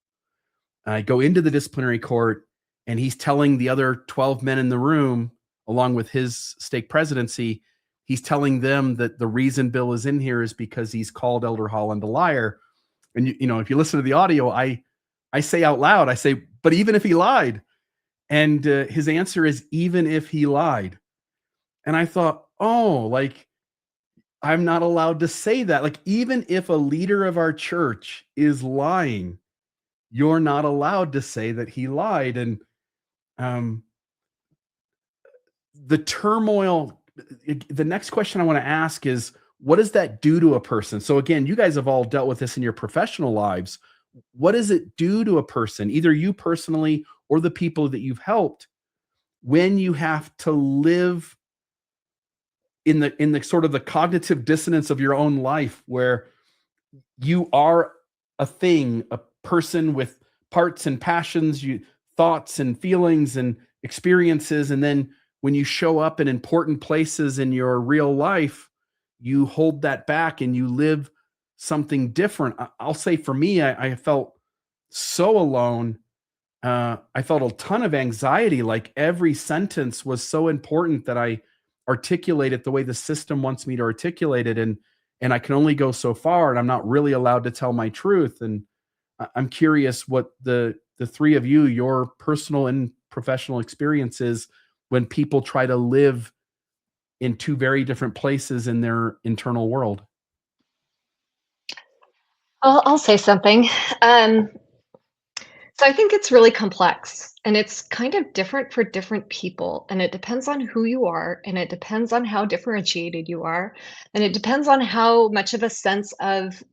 I go into the disciplinary court, and he's telling the other 12 men in the room, along with his stake presidency, he's telling them that the reason Bill is in here is because he's called Elder Holland a liar. And, if you listen to the audio, I say out loud, I say, but even if he lied. And his answer is, even if he lied. And I thought, I'm not allowed to say that. Like, even if a leader of our church is lying, you're not allowed to say that he lied. And the turmoil, the next question I want to ask is, what does that do to a person? So again, you guys have all dealt with this in your professional lives. What does it do to a person, either you personally or the people that you've helped, when you have to live in the sort of the cognitive dissonance of your own life, where you are a thing, a person with parts and passions, thoughts and feelings and experiences, and then when you show up in important places in your real life, you hold that back and you live something different. I'll say for me, I felt so alone. I felt a ton of anxiety. Like every sentence was so important that I articulate it the way the system wants me to articulate it. And I can only go so far, and I'm not really allowed to tell my truth. And I'm curious what the three of you, your personal and professional experiences when people try to live in two very different places in their internal world. I'll say something. So I think it's really complex, and it's kind of different for different people, and it depends on who you are, and it depends on how differentiated you are, and it depends on how much of a sense of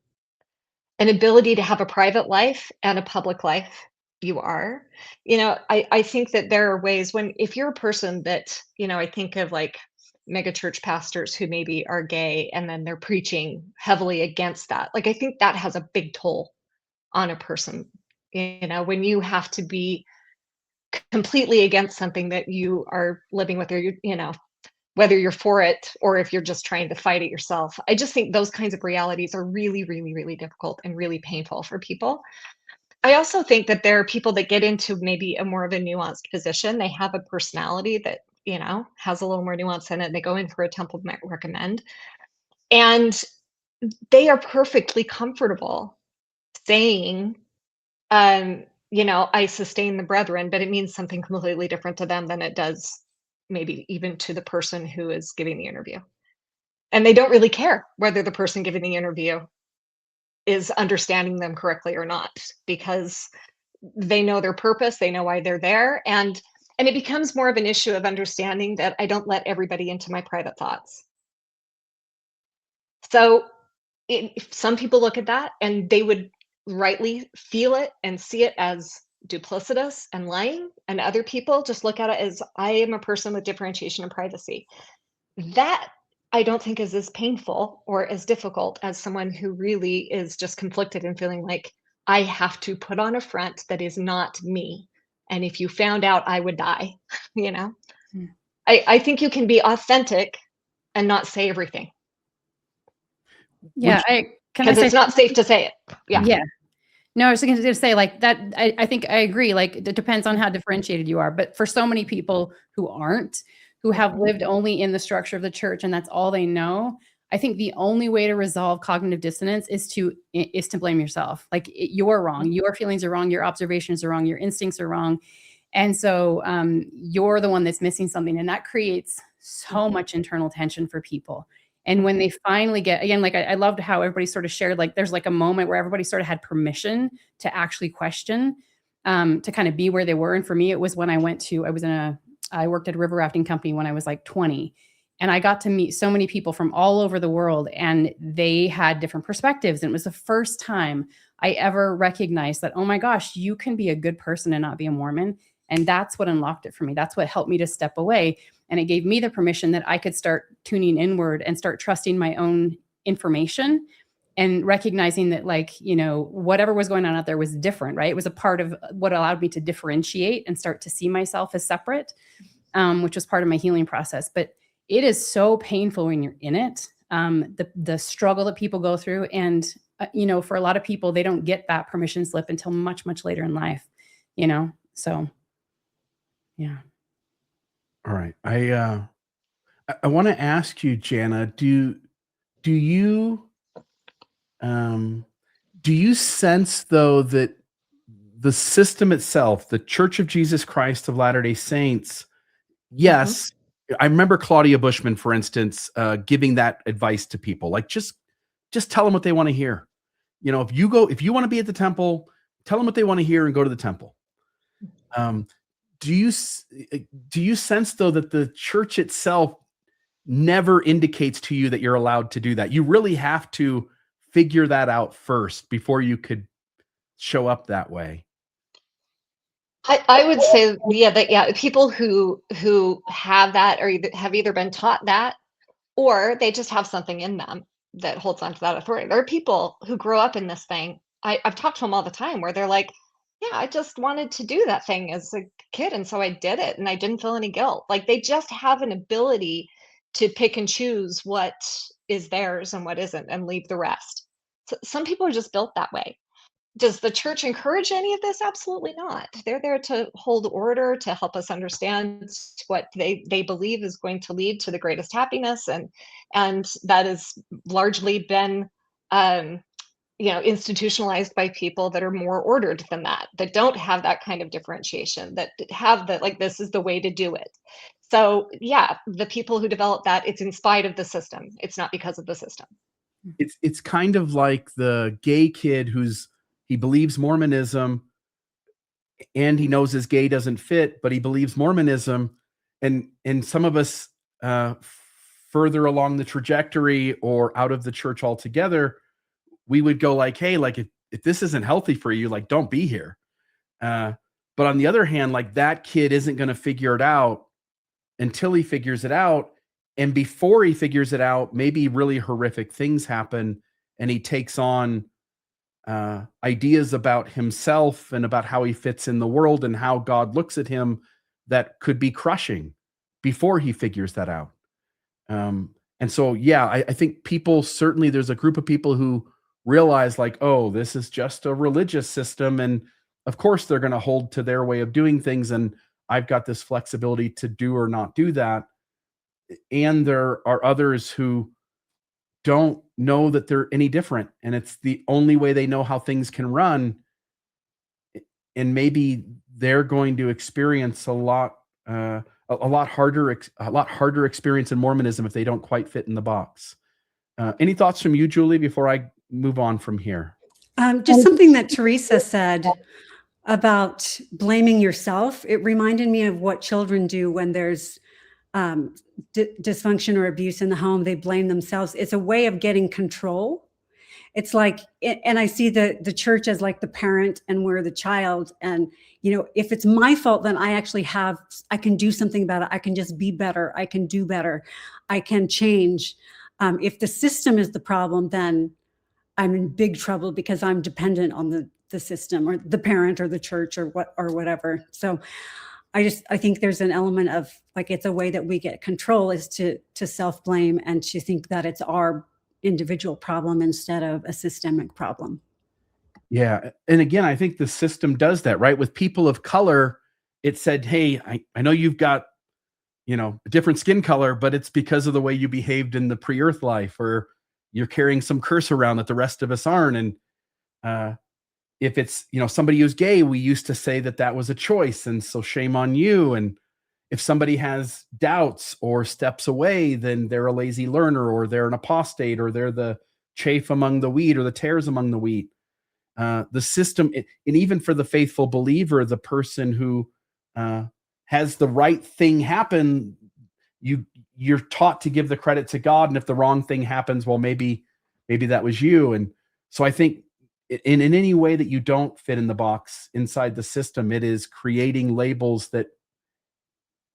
an ability to have a private life and a public life you are. I think that there are ways if you're a person that, I think of like mega church pastors who maybe are gay and then they're preaching heavily against that. Like, I think that has a big toll on a person, when you have to be completely against something that you are living with, or whether you're for it or if you're just trying to fight it yourself. I just think those kinds of realities are really, really, really difficult and really painful for people. I also think that there are people that get into maybe a more of a nuanced position. They have a personality that, has a little more nuance in it. They go in for a temple recommend, and they are perfectly comfortable saying, I sustain the brethren, but it means something completely different to them than it does maybe even to the person who is giving the interview. And they don't really care whether the person giving the interview is understanding them correctly or not, because they know their purpose, they know why they're there, and it becomes more of an issue of understanding that I don't let everybody into my private thoughts. So if some people look at that and they would rightly feel it and see it as duplicitous and lying, and other people just look at it as I am a person with differentiation and privacy. That I don't think is as painful or as difficult as someone who really is just conflicted and feeling like I have to put on a front that is not me. And if you found out, I would die, you know? Mm. I think you can be authentic and not say everything. Yeah, because it's not safe to say it. Yeah. Yeah. No, I was going to say like that. I think I agree. Like it depends on how differentiated you are. But for so many people who aren't, who have lived only in the structure of the church and that's all they know, I think the only way to resolve cognitive dissonance is to blame yourself. Like you're wrong. Your feelings are wrong. Your observations are wrong. Your instincts are wrong. And so you're the one that's missing something. And that creates so much internal tension for people. And when they finally get, again, like I loved how everybody sort of shared, like there's like a moment where everybody sort of had permission to actually question, to kind of be where they were. And for me, it was when I worked at a river rafting company when I was like 20. And I got to meet so many people from all over the world, and they had different perspectives. And it was the first time I ever recognized that, oh my gosh, you can be a good person and not be a Mormon. And that's what unlocked it for me. That's what helped me to step away. And it gave me the permission that I could start tuning inward and start trusting my own information and recognizing that, like, whatever was going on out there was different, right? It was a part of what allowed me to differentiate and start to see myself as separate, which was part of my healing process. But it is so painful when you're in it, the struggle that people go through. And, for a lot of people, they don't get that permission slip until much, much later in life, so. Yeah. All right. I want to ask you, Jana, do you sense though that the system itself, the Church of Jesus Christ of Latter-day Saints, yes, I remember Claudia Bushman, for instance, giving that advice to people, like just tell them what they want to hear. If you want to be at the temple, tell them what they want to hear and go to the temple. Do you sense though that the church itself never indicates to you that you're allowed to do that? You really have to figure that out first before you could show up that way. I would say, people who have that or have either been taught that, or they just have something in them that holds on to that authority. There are people who grow up in this thing. I've talked to them all the time where they're like, yeah, I just wanted to do that thing as a kid, and so I did it, and I didn't feel any guilt. Like they just have an ability to pick and choose what is theirs and what isn't, and leave the rest. some people are just built that way. Does the church encourage any of this? Absolutely not. They're there to hold order, to help us understand what they believe is going to lead to the greatest happiness, and that has largely been institutionalized by people that are more ordered than that don't have that kind of differentiation, that have that, like, this is the way to do it. So yeah, the people who develop that, it's in spite of the system. It's not because of the system. It's kind of like the gay kid he believes Mormonism and he knows his gay doesn't fit, but he believes Mormonism. And some of us further along the trajectory or out of the church altogether, we would go like, hey, like if this isn't healthy for you, like don't be here. But on the other hand, like that kid isn't going to figure it out until he figures it out. And before he figures it out, maybe really horrific things happen and he takes on ideas about himself and about how he fits in the world and how God looks at him that could be crushing before he figures that out. And so, yeah, I think people, certainly there's a group of people who realize like, oh, this is just a religious system. And of course they're going to hold to their way of doing things. And I've got this flexibility to do or not do that. And there are others who don't know that they're any different. And it's the only way they know how things can run. And maybe they're going to experience a lot harder experience in Mormonism if they don't quite fit in the box. Any thoughts from you, Julie, before I move on from here? Just something that Teresa said about blaming yourself. It reminded me of what children do when there's dysfunction or abuse in the home. They blame themselves. It's a way of getting control. It's like, and I see the church as like the parent and we're the child. And, if it's my fault, then I can do something about it. I can just be better. I can do better. I can change. If the system is the problem, then I'm in big trouble because I'm dependent on the system or the parent or the church or whatever. So I think there's an element of like, it's a way that we get control is to self-blame and to think that it's our individual problem instead of a systemic problem. Yeah. And again, I think the system does that, right? With people of color, it said, hey, I know you've got, a different skin color, but it's because of the way you behaved in the pre-earth life, or you're carrying some curse around that the rest of us aren't. And if it's, somebody who's gay, we used to say that was a choice. And so shame on you. And if somebody has doubts or steps away, then they're a lazy learner, or they're an apostate, or they're the chaff among the wheat or the tares among the wheat. The system, and even for the faithful believer, the person who has the right thing happen, you're taught to give the credit to God. And if the wrong thing happens, well, maybe that was you. And so I think in any way that you don't fit in the box inside the system, it is creating labels that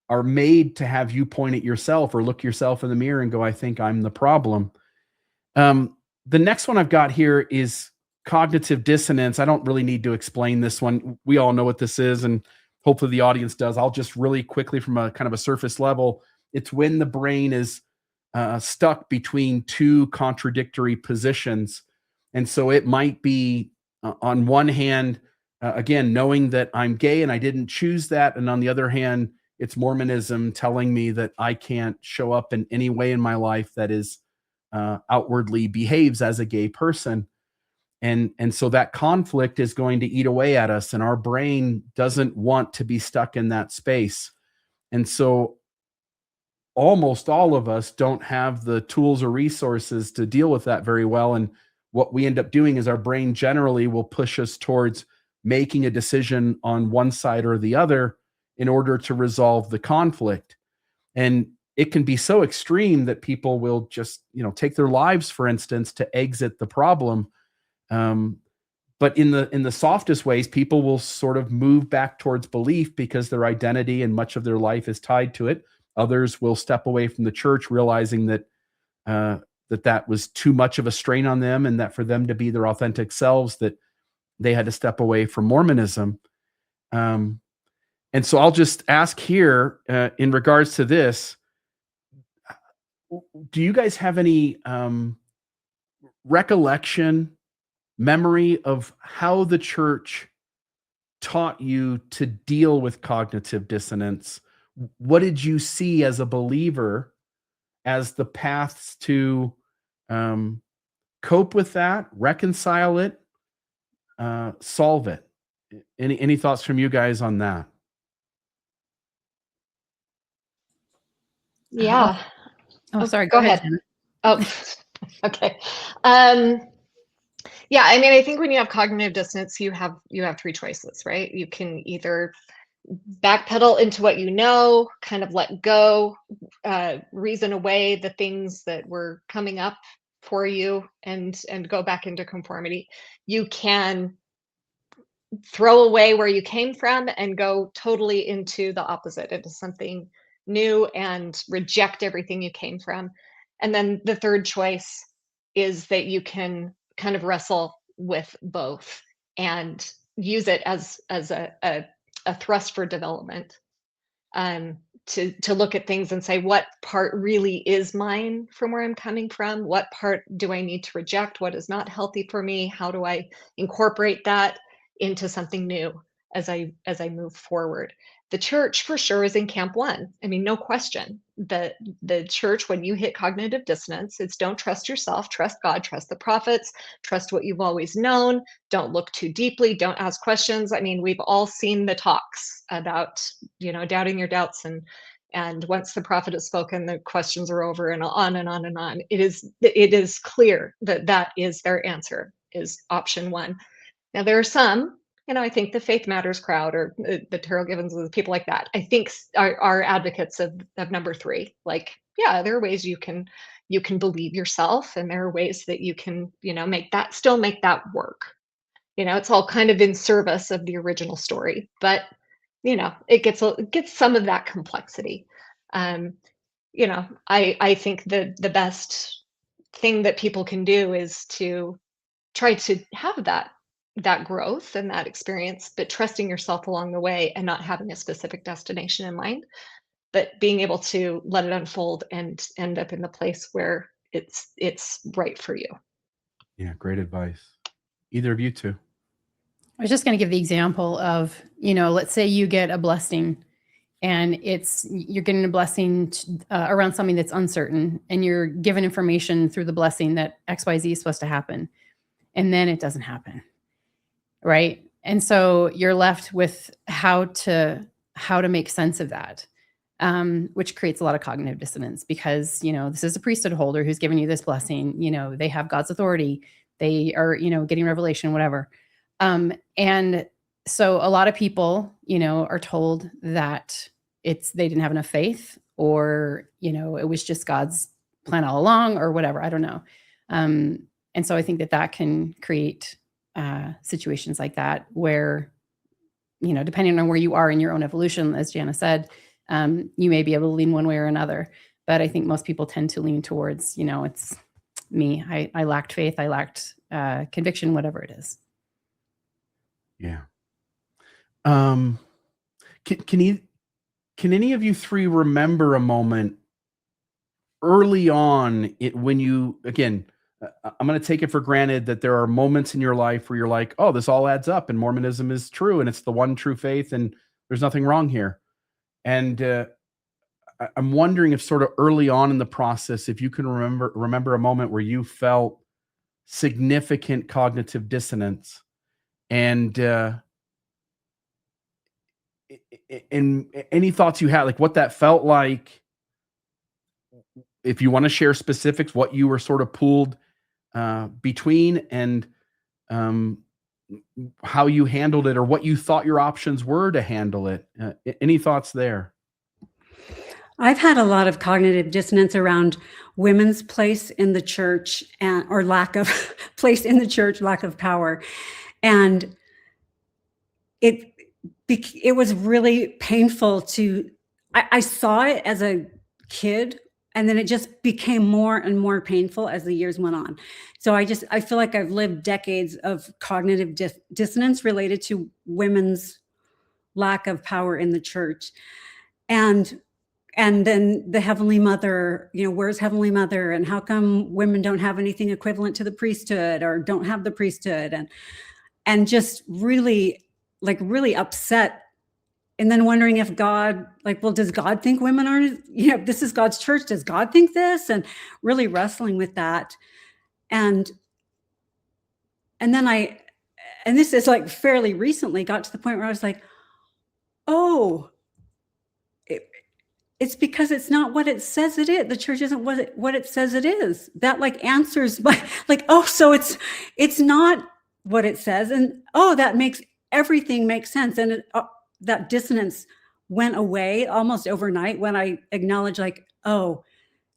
are made to have you point at yourself or look yourself in the mirror and go, I think I'm the problem. The next one I've got here is cognitive dissonance. I don't really need to explain this one. We all know what this is, and hopefully the audience does. I'll just really quickly, from a kind of a surface level, it's when the brain is stuck between two contradictory positions. And so it might be on one hand, again, knowing that I'm gay and I didn't choose that. And on the other hand, it's Mormonism telling me that I can't show up in any way in my life that is outwardly behaves as a gay person. And so that conflict is going to eat away at us, and our brain doesn't want to be stuck in that space. And so almost all of us don't have the tools or resources to deal with that very well. And what we end up doing is our brain generally will push us towards making a decision on one side or the other in order to resolve the conflict. And it can be so extreme that people will just, take their lives, for instance, to exit the problem. But in the softest ways, people will sort of move back towards belief because their identity and much of their life is tied to it. Others will step away from the church, realizing that that was too much of a strain on them, and that for them to be their authentic selves, that they had to step away from Mormonism. And so I'll just ask here, in regards to this, do you guys have any recollection memory of how the church taught you to deal with cognitive dissonance. What did you see as a believer as the paths to cope with that, reconcile it, solve it? Any thoughts from you guys on that? Yeah. Oh, sorry. Go ahead. Jana. Oh, okay. Yeah, I mean, I think when you have cognitive dissonance, you have three choices, right? You can either backpedal into what you know, kind of let go, reason away the things that were coming up for you, and go back into conformity. You can throw away where you came from and go totally into the opposite, into something new, and reject everything you came from. And then the third choice is that you can kind of wrestle with both and use it as a thrust for development, to look at things and say, what part really is mine from where I'm coming from? What part do I need to reject? What is not healthy for me? How do I incorporate that into something new as I move forward? The church for sure is in camp one. I mean, no question. The church, when you hit cognitive dissonance, it's don't trust yourself, trust God, trust the prophets, trust what you've always known, don't look too deeply, don't ask questions. I mean, we've all seen the talks about, doubting your doubts, and once the prophet has spoken, the questions are over, and on and on and on. It is clear that is their answer, is option one. Now, there are some, I think the Faith Matters crowd, or the Terrell Givens, people like that, I think are advocates of number three. Like, yeah, there are ways you can believe yourself, and there are ways that you can, make that work. It's all kind of in service of the original story, but it gets some of that complexity. I think the best thing that people can do is to try to have that growth and that experience, but trusting yourself along the way, and not having a specific destination in mind, but being able to let it unfold and end up in the place where it's right for you. Yeah, great advice. Either of you two? I was just going to give the example of, let's say you get a blessing, and you're getting a blessing around something that's uncertain, and you're given information through the blessing that XYZ is supposed to happen, and then it doesn't happen. Right. And so you're left with how to make sense of that, which creates a lot of cognitive dissonance, because, this is a priesthood holder who's giving you this blessing. They have God's authority. They are, getting revelation, whatever. And so a lot of people, are told that they didn't have enough faith, or, it was just God's plan all along, or whatever. I don't know. And so I think that can create situations like that, where, depending on where you are in your own evolution, as Jana said, you may be able to lean one way or another. But I think most people tend to lean towards, it's me. I lacked faith. I lacked conviction, whatever it is. Yeah. Can any of you three remember a moment early on when you, again, I'm going to take it for granted that there are moments in your life where you're like, oh, this all adds up, and Mormonism is true, and it's the one true faith, and there's nothing wrong here. And I'm wondering if sort of early on in the process, if you can remember a moment where you felt significant cognitive dissonance, and any thoughts you had, like what that felt like, if you want to share specifics, what you were sort of pulled between, and how you handled it, or what you thought your options were to handle it. Any thoughts there? I've had a lot of cognitive dissonance around women's place in the church, or lack of place in the church, lack of power. And it was really painful I saw it as a kid, and then it just became more and more painful as the years went on. So I feel like I've lived decades of cognitive dissonance related to women's lack of power in the church. And and then the Heavenly Mother, where's Heavenly Mother, and how come women don't have anything equivalent to the priesthood or don't have the priesthood, and just really upset. And then wondering if God, well, does God think women aren't, this is God's church, does God think this? And really wrestling with that. And then and this is like fairly recently, got to the point where I was like, oh, it's because it's not what it says it is. The church isn't what it says it is. That answers by so it's not what it says. And that makes everything make sense. And that dissonance went away almost overnight when I acknowledged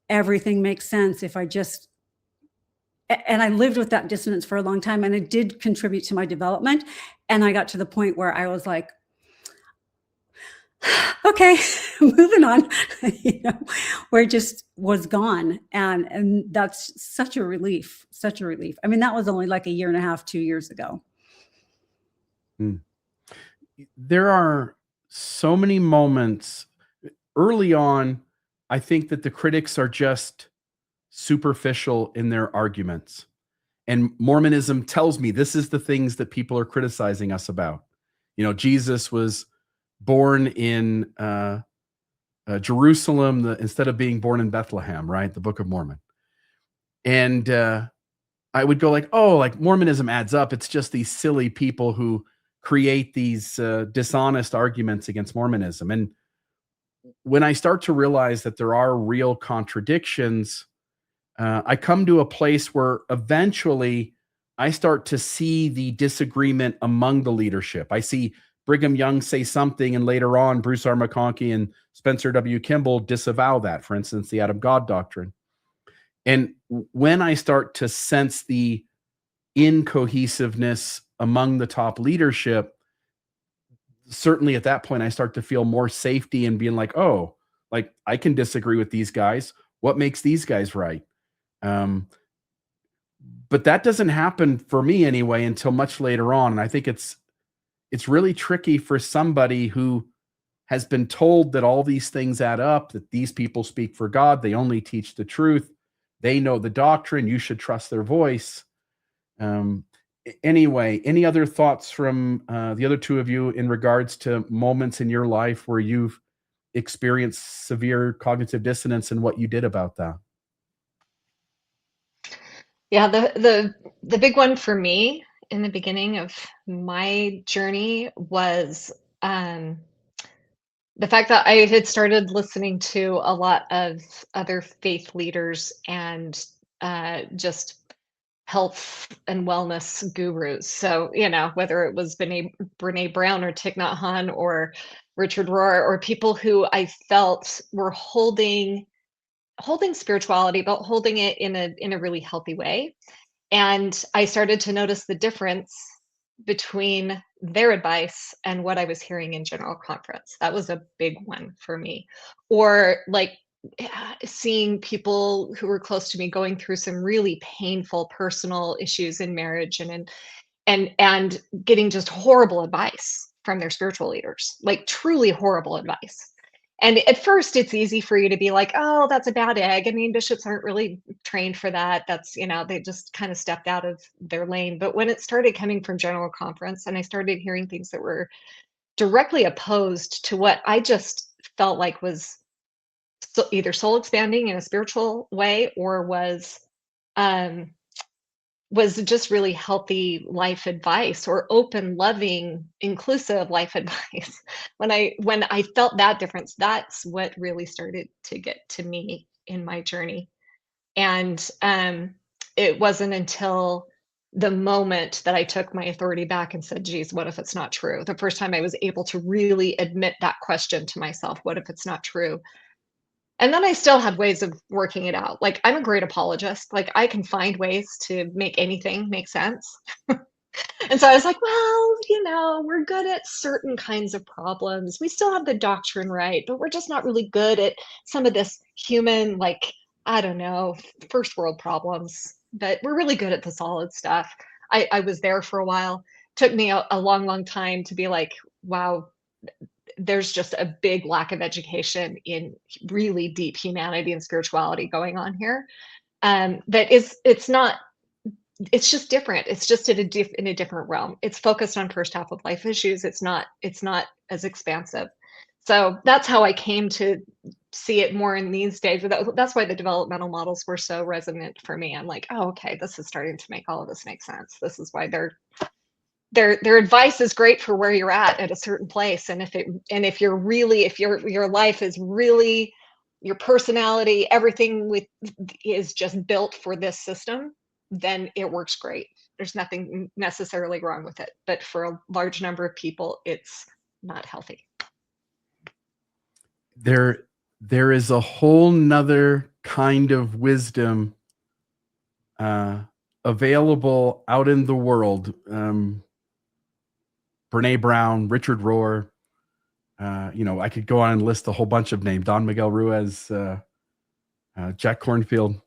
everything makes sense if I just, and I lived with that dissonance for a long time, and it did contribute to my development. And I got to the point where I was like, okay, moving on, where it just was gone. And that's such a relief, such a relief. I mean, that was only like a year and a half, 2 years ago. There are so many moments early on. I think that the critics are just superficial in their arguments. And Mormonism tells me this is the things that people are criticizing us about. Jesus was born in Jerusalem instead of being born in Bethlehem, right? The Book of Mormon. And I would go Mormonism adds up. It's just these silly people who create these dishonest arguments against Mormonism. And when I start to realize that there are real contradictions, I come to a place where eventually I start to see the disagreement among the leadership. I see Brigham Young say something, and later on, Bruce R. McConkie and Spencer W. Kimball disavow that, for instance, the Adam God doctrine. And when I start to sense the incohesiveness among the top leadership, certainly at that point, I start to feel more safety in being I can disagree with these guys. What makes these guys right? But that doesn't happen for me anyway until much later on. And I think it's really tricky for somebody who has been told that all these things add up, that these people speak for God, they only teach the truth, they know the doctrine, you should trust their voice. Anyway, any other thoughts from the other two of you in regards to moments in your life where you've experienced severe cognitive dissonance and what you did about that? Yeah, the big one for me in the beginning of my journey was the fact that I had started listening to a lot of other faith leaders and just health and wellness gurus. So, whether it was Brene Brown or Thich Nhat Hanh or Richard Rohr, or people who I felt were holding spirituality, but holding it in a really healthy way. And I started to notice the difference between their advice and what I was hearing in general conference. That was a big one for me. Or seeing people who were close to me going through some really painful personal issues in marriage and getting just horrible advice from their spiritual leaders, truly horrible advice. And at first it's easy for you to be like, oh, that's a bad egg. I mean, bishops aren't really trained for that. That's, they just kind of stepped out of their lane. But when it started coming from general conference and I started hearing things that were directly opposed to what I just felt like was either soul expanding in a spiritual way or was just really healthy life advice or open, loving, inclusive life advice. When I felt that difference, that's what really started to get to me in my journey. And it wasn't until the moment that I took my authority back and said, geez, what if it's not true? The first time I was able to really admit that question to myself, what if it's not true? And then I still had ways of working it out. I'm a great apologist. I can find ways to make anything make sense. And so I was like, well, we're good at certain kinds of problems. We still have the doctrine right, but we're just not really good at some of this human, I don't know, first world problems. But we're really good at the solid stuff. I was there for a while. Took me a long, long time to be like, wow, there's just a big lack of education in really deep humanity and spirituality going on here. It's just different. It's just in a different realm. It's focused on first half of life issues. It's not as expansive. So that's how I came to see it more in these days. That's why the developmental models were so resonant for me. I'm like, oh, okay, this is starting to make all of this make sense. This is why their advice is great for where you're at a certain place. And if your life is really, your personality, everything is just built for this system, then it works great. There's nothing necessarily wrong with it. But for a large number of people, it's not healthy. There is a whole nother kind of wisdom available out in the world. Brene Brown, Richard Rohr, I could go on and list a whole bunch of names. Don Miguel Ruiz, Jack Kornfield.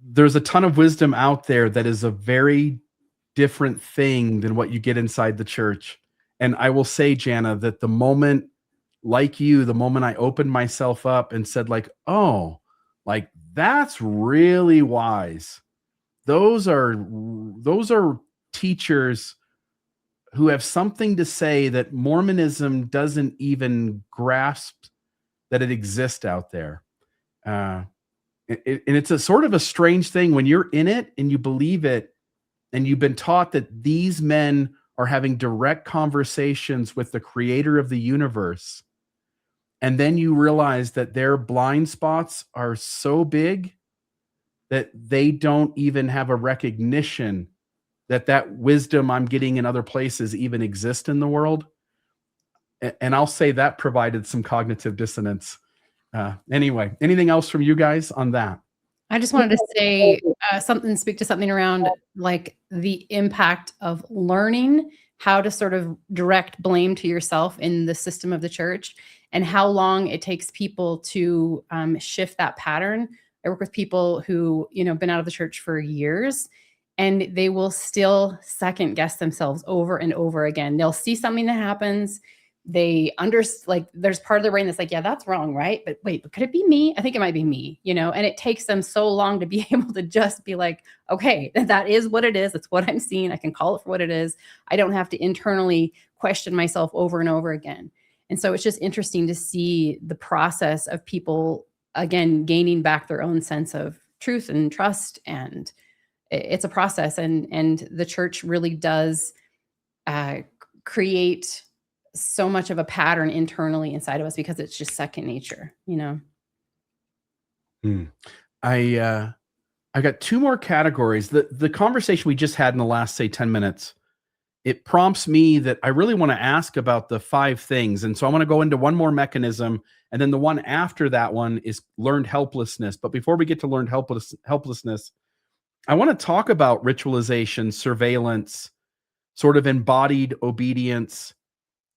There's a ton of wisdom out there that is a very different thing than what you get inside the church. And I will say, Jana, that the moment I opened myself up and said like, oh, like that's really wise. Those are teachers who have something to say that Mormonism doesn't even grasp that it exists out there. And it's a sort of a strange thing when you're in it and you believe it, and you've been taught that these men are having direct conversations with the creator of the universe. And then you realize that their blind spots are so big that they don't even have a recognition that wisdom I'm getting in other places even exist in the world. And I'll say that provided some cognitive dissonance. Anyway, anything else from you guys on that? I just wanted to say speak to something around like the impact of learning how to sort of direct blame to yourself in the system of the church, and how long it takes people to shift that pattern. I work with people who, been out of the church for years, and they will still second guess themselves over and over again. They'll see something that happens. There's part of their brain that's like, yeah, that's wrong, right? But wait, but could it be me? I think it might be me, and it takes them so long to be able to just be like, okay, that is what it is. It's what I'm seeing. I can call it for what it is. I don't have to internally question myself over and over again. And so it's just interesting to see the process of people, again, gaining back their own sense of truth and trust. And it's a process. And the church really does create so much of a pattern internally inside of us because it's just second nature, I got two more categories. The conversation we just had in the last, say, 10 minutes, it prompts me that I really want to ask about the 5 things. And so I want to go into one more mechanism, and then the one after that one is learned helplessness. But before we get to learned helplessness, I want to talk about ritualization, surveillance, sort of embodied obedience,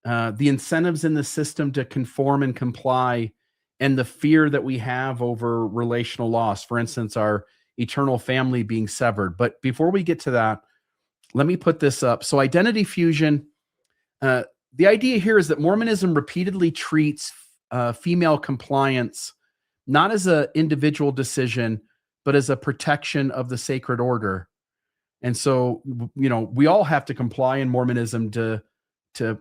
the incentives in the system to conform and comply, and the fear that we have over relational loss, for instance, our eternal family being severed. But before we get to that, let me put this up. So identity fusion, the idea here is that Mormonism repeatedly treats female compliance not as an individual decision, but as a protection of the sacred order. And so, we all have to comply in Mormonism to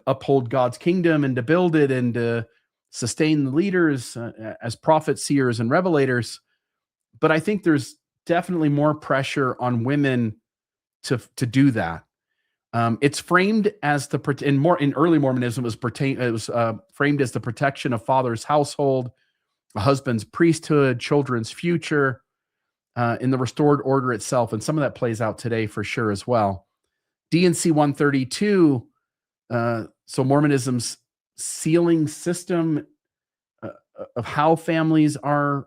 uphold God's kingdom and to build it and to sustain the leaders as prophets, seers, and revelators. But I think there's definitely more pressure on women to do that. It's framed as in early Mormonism, it was framed as the protection of father's household, a husband's priesthood, children's future, in the restored order itself. And some of that plays out today for sure as well. D&C 132, so Mormonism's sealing system of how families are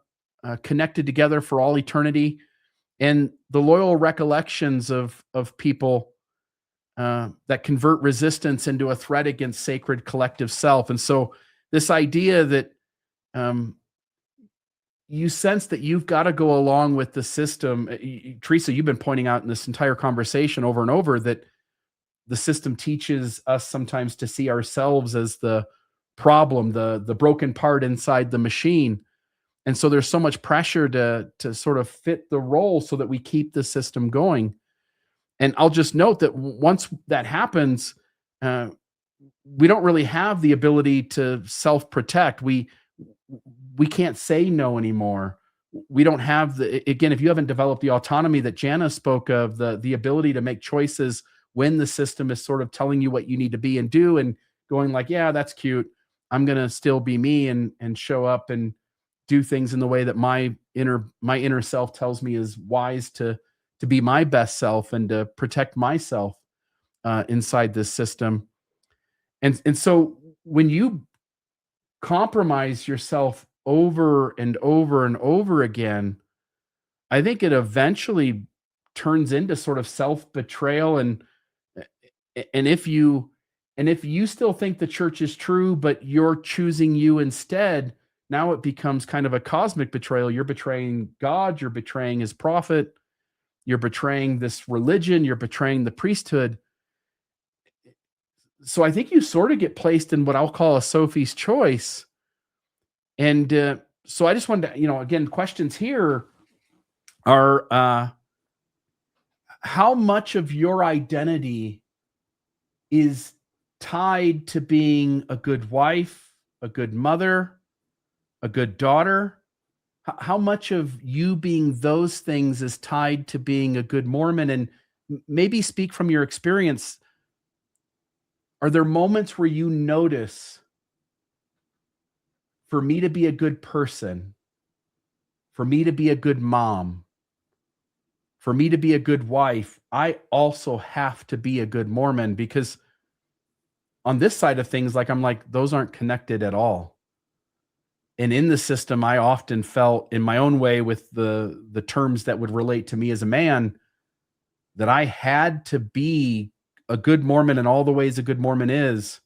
connected together for all eternity, and the loyal recollections of people that convert resistance into a threat against sacred collective self. And so this idea that you sense that you've got to go along with the system. Teresa, you've been pointing out in this entire conversation over and over that the system teaches us sometimes to see ourselves as the problem, the broken part inside the machine. And so there's so much pressure to sort of fit the role so that we keep the system going. And I'll just note that once that happens, we don't really have the ability to self-protect. We can't say no anymore. We don't have again, if you haven't developed the autonomy that Jana spoke of, the ability to make choices when the system is sort of telling you what you need to be and do, and going like, yeah, that's cute, I'm going to still be me and show up and do things in the way that my inner self tells me is wise to be my best self and to protect myself inside this system. And so when you compromise yourself over and over and over again, I think it eventually turns into sort of self-betrayal. And if you still think the church is true, but you're choosing you instead, now it becomes kind of a cosmic betrayal. You're betraying God, you're betraying his prophet, you're betraying this religion, you're betraying the priesthood. So I think you sort of get placed in what I'll call a Sophie's choice. And so I just wanted to, again, questions here are how much of your identity is tied to being a good wife, a good mother, a good daughter? How much of you being those things is tied to being a good Mormon? And maybe speak from your experience. Are there moments where you notice, for me to be a good person, for me to be a good mom, for me to be a good wife, I also have to be a good Mormon? Because on this side of things, I'm like, those aren't connected at all. And in the system, I often felt in my own way with the terms that would relate to me as a man, that I had to be a good Mormon in all the ways a good Mormon is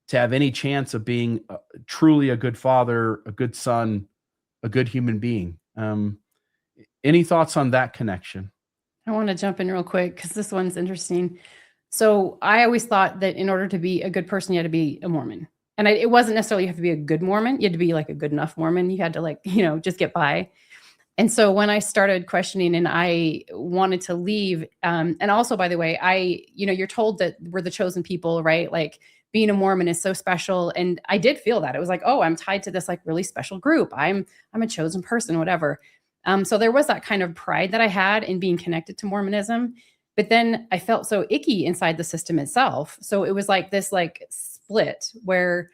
to have any chance of being truly a good father, a good son, a good human being. Any thoughts on that connection? I want to jump in real quick because this one's interesting. So I always thought that in order to be a good person, you had to be a Mormon. And it wasn't necessarily you have to be a good Mormon. You had to be like a good enough Mormon. You had to just get by. And so when I started questioning and I wanted to leave, and also, by the way, you're told that we're the chosen people, right? Like being a Mormon is so special. And I did feel that. It was like, oh, I'm tied to this like really special group. I'm a chosen person, whatever. So there was that kind of pride that I had in being connected to Mormonism. But then I felt so icky inside the system itself. So it was like this like split where,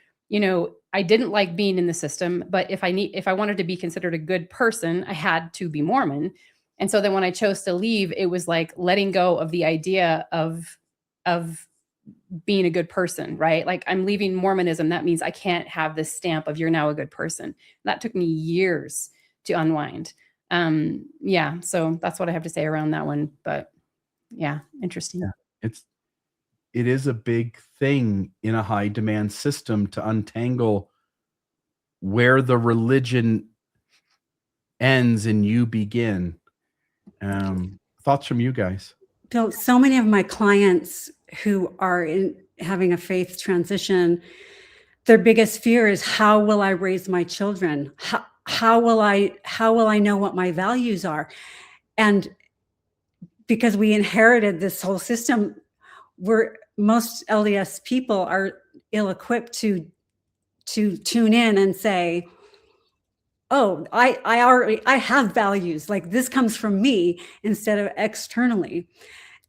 I didn't like being in the system, but if I wanted to be considered a good person, I had to be Mormon. And so then when I chose to leave, it was like letting go of the idea of being a good person, right? Like I'm leaving Mormonism. That means I can't have this stamp of you're now a good person. That took me years to unwind. So that's what I have to say around that one. But yeah, interesting. Yeah, it is a big thing in a high demand system to untangle where the religion ends and you begin. Thoughts from you guys? Bill, so many of my clients who are having a faith transition, their biggest fear is, how will I raise my children? How will I know what my values are? And because we inherited this whole system, most LDS people are ill-equipped to tune in and say, oh, I have values, like this comes from me instead of externally.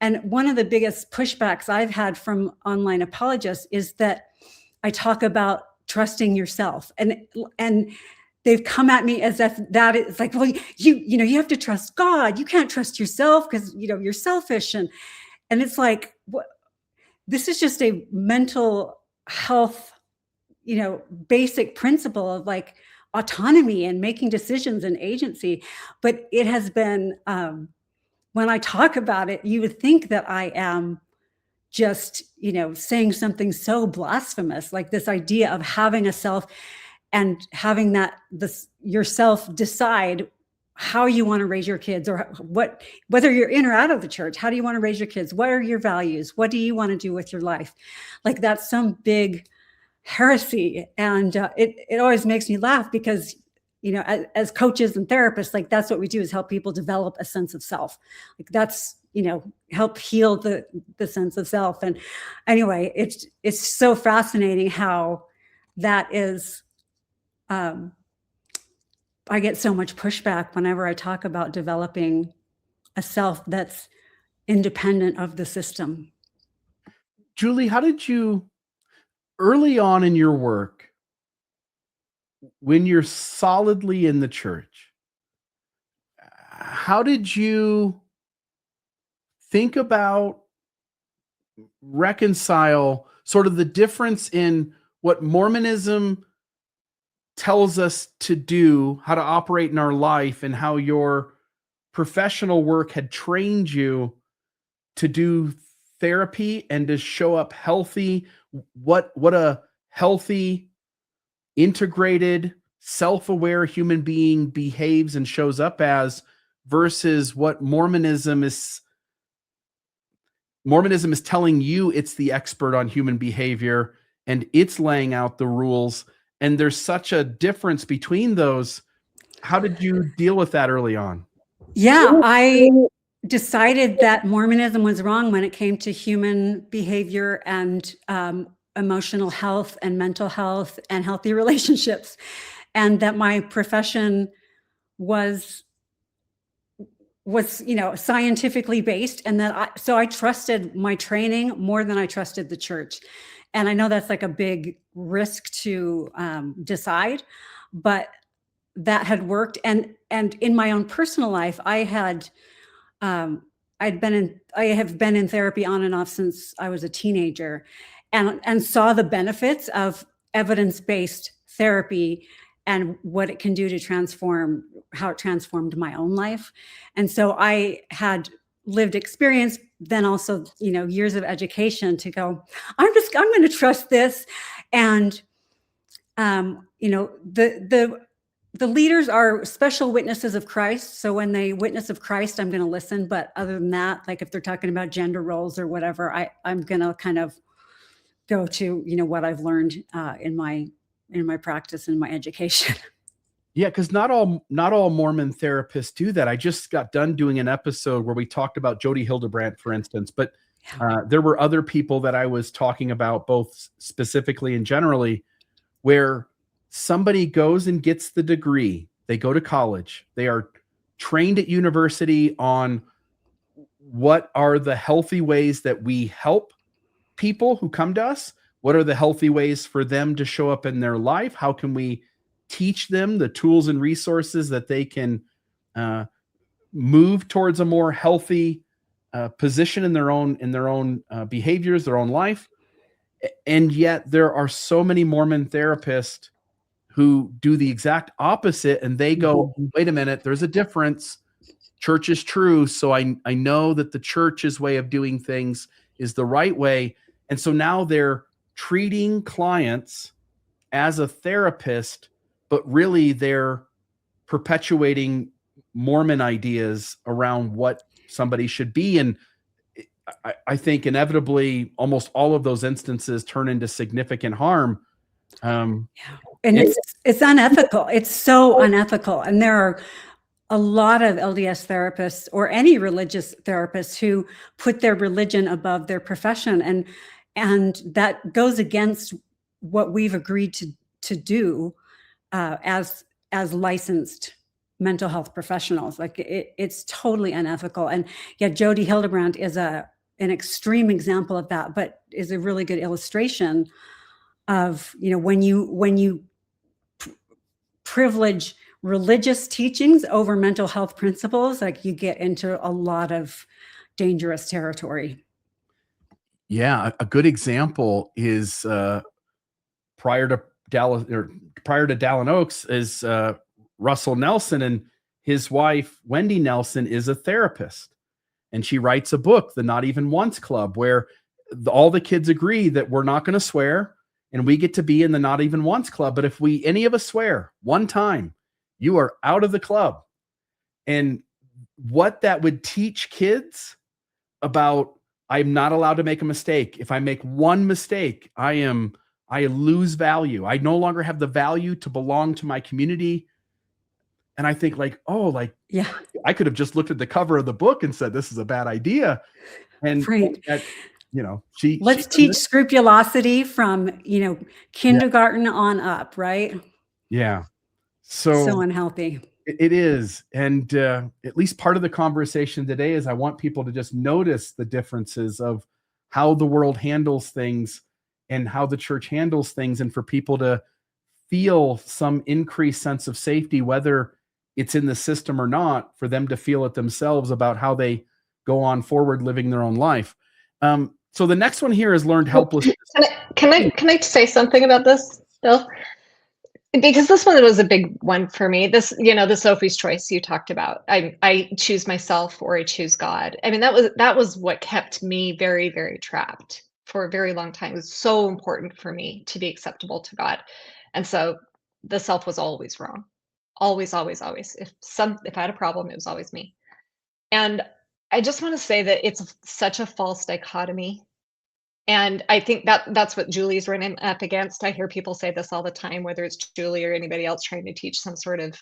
And one of the biggest pushbacks I've had from online apologists is that I talk about trusting yourself, and they've come at me as if that is like, well, you have to trust God. You can't trust yourself because you're selfish, and it's like, what? This is just a mental health, basic principle of like autonomy and making decisions and agency. But it has been, when I talk about it, you would think that I am just, saying something so blasphemous, like this idea of having a self and having yourself decide how you want to raise your kids, or whether you're in or out of the church. How do you want to raise your kids? What are your values? What do you want to do with your life? Like that's some big heresy. And it always makes me laugh because, as coaches and therapists, like that's what we do, is help people develop a sense of self. Like that's, help heal the sense of self. And anyway, it's so fascinating how that is, I get so much pushback whenever I talk about developing a self that's independent of the system. Julie, how did you, early on in your work, when you're solidly in the church, how did you think about, reconcile sort of the difference in what Mormonism tells us to do, how to operate in our life, and how your professional work had trained you to do therapy and to show up healthy? What a healthy, integrated, self-aware human being behaves and shows up as, versus what Mormonism is telling you it's the expert on human behavior and it's laying out the rules. And there's such a difference between those. How did you deal with that early on? Yeah, I decided that Mormonism was wrong when it came to human behavior and emotional health and mental health and healthy relationships, and that my profession was scientifically based, and that I trusted my training more than I trusted the church. And I know that's like a big risk to decide, but that had worked. And in my own personal life, I have been in therapy on and off since I was a teenager, and saw the benefits of evidence-based therapy and what it can do to how it transformed my own life. And so I had lived experience, then also, years of education to go, I'm going to trust this. And, the leaders are special witnesses of Christ. So when they witness of Christ, I'm going to listen. But other than that, like if they're talking about gender roles or whatever, I'm going to kind of go to, what I've learned in my practice and my education. Yeah, because not all Mormon therapists do that. I just got done doing an episode where we talked about Jody Hildebrandt, for instance, but there were other people that I was talking about, both specifically and generally, where somebody goes and gets the degree, they go to college, they are trained at university on what are the healthy ways that we help people who come to us, what are the healthy ways for them to show up in their life, how can we teach them the tools and resources that they can move towards a more healthy position in their own behaviors, their own life. And yet there are so many Mormon therapists who do the exact opposite, and they go, wait a minute, there's a difference. Church is true, so I know that the church's way of doing things is the right way. And so now they're treating clients as a therapist, but really they're perpetuating Mormon ideas around what somebody should be. And I think inevitably almost all of those instances turn into significant harm. And it's unethical. It's so unethical. And there are a lot of LDS therapists or any religious therapists who put their religion above their profession. And that goes against what we've agreed to do as licensed mental health professionals. Like it's totally unethical. And yeah, Jody Hildebrandt is an extreme example of that, but is a really good illustration of, when you privilege religious teachings over mental health principles, like you get into a lot of dangerous territory. Yeah, a good example is prior to Dallin Oaks is Russell Nelson, and his wife Wendy Nelson is a therapist, and she writes a book, The Not Even Once Club, where all the kids agree that we're not going to swear, and we get to be in the Not Even Once Club. But if any of us swear one time, you are out of the club. And what that would teach kids about, I'm not allowed to make a mistake. If I make one mistake, I am I lose value. I no longer have the value to belong to my community. And I think like, oh, like, Yeah. I could have just looked at the cover of the book and said, this is a bad idea. And Right. that, Let's teach scrupulosity from, kindergarten on up, right? Yeah. So unhealthy. It is. And at least part of the conversation today is I want people to just notice the differences of how the world handles things and how the church handles things, and for people to feel some increased sense of safety, whether it's in the system or not, for them to feel it themselves about how they go on forward living their own life. So the next one here is learned helplessness. Can I say something about this, Bill? Because this one was a big one for me. This, the Sophie's choice you talked about. I choose myself or I choose God. I mean, that was what kept me very, very trapped for a very long time. It was so important for me to be acceptable to God. And so the self was always wrong. Always, always, always. If I had a problem, it was always me. And I just want to say that it's such a false dichotomy. And I think that's what Julie's running up against. I hear people say this all the time, whether it's Julie or anybody else trying to teach some sort of,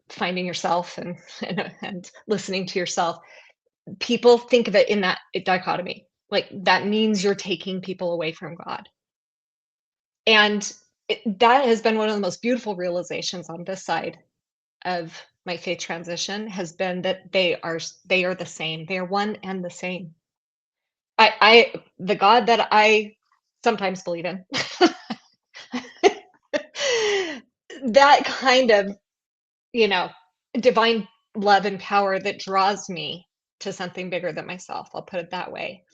finding yourself and listening to yourself. People think of it in that dichotomy. Like that means you're taking people away from God. And that has been one of the most beautiful realizations on this side of my faith transition, has been that they are the same. They are one and the same. The God that I sometimes believe in, that kind of, divine love and power that draws me to something bigger than myself, I'll put it that way.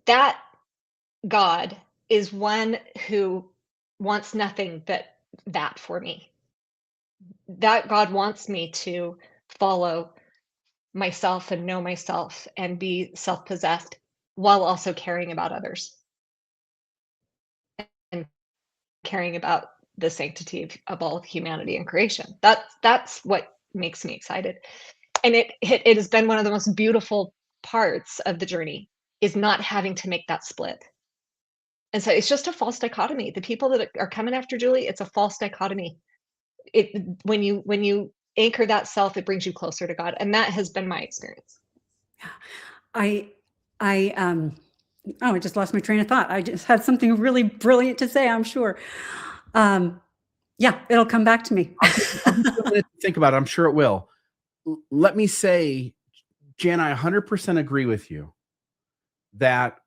That God is one who wants nothing but that for me. That God wants me to follow myself and know myself and be self-possessed while also caring about others and caring about the sanctity of all humanity and creation. That's what makes me excited. And it has been one of the most beautiful parts of the journey, is not having to make that split. And so it's just a false dichotomy. The people that are coming after Julie, it's a false dichotomy. When you anchor that self, it brings you closer to God. And that has been my experience. I just lost my train of thought. I just had something really brilliant to say, I'm sure. Yeah, it'll come back to me. Think about it. I'm sure it will. Let me say, Jan, I 100% agree with you that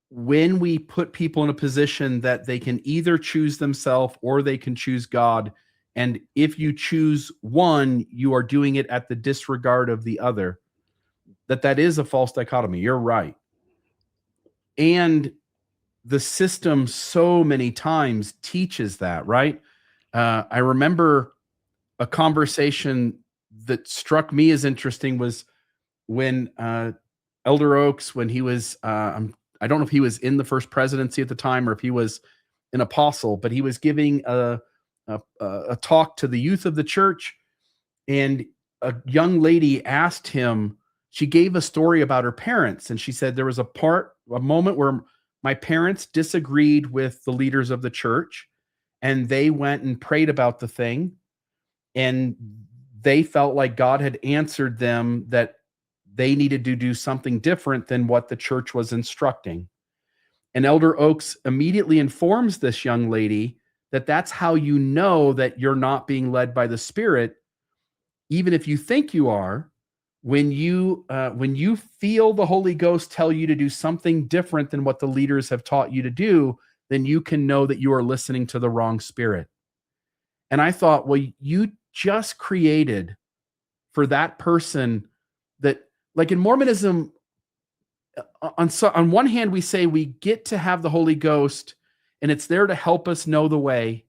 when we put people in a position that they can either choose themselves or they can choose God, and if you choose one, you are doing it at the disregard of the other, that is a false dichotomy. You're right. And the system so many times teaches that, right? I remember a conversation that struck me as interesting was when Elder Oaks, when he was, I don't know if he was in the first presidency at the time or if he was an apostle, but he was giving a talk to the youth of the church, and a young lady asked him, she gave a story about her parents, and she said there was a moment where my parents disagreed with the leaders of the church, and they went and prayed about the thing, and they felt like God had answered them that they needed to do something different than what the church was instructing. And Elder Oaks immediately informs this young lady that that's how you know that you're not being led by the Spirit, even if you think you are. When you feel the Holy Ghost tell you to do something different than what the leaders have taught you to do, then you can know that you are listening to the wrong spirit. And I thought, well, you just created for that person that, like in Mormonism, on one hand, we say we get to have the Holy Ghost and it's there to help us know the way.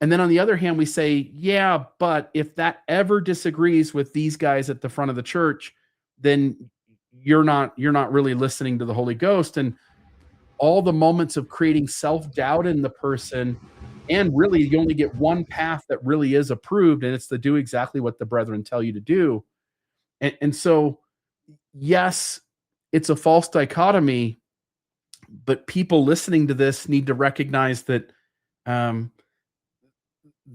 And then on the other hand, we say, yeah, but if that ever disagrees with these guys at the front of the church, then you're not really listening to the Holy Ghost. And all the moments of creating self-doubt in the person, and really you only get one path that really is approved, and it's to do exactly what the brethren tell you to do. And so, yes, it's a false dichotomy, but people listening to this need to recognize that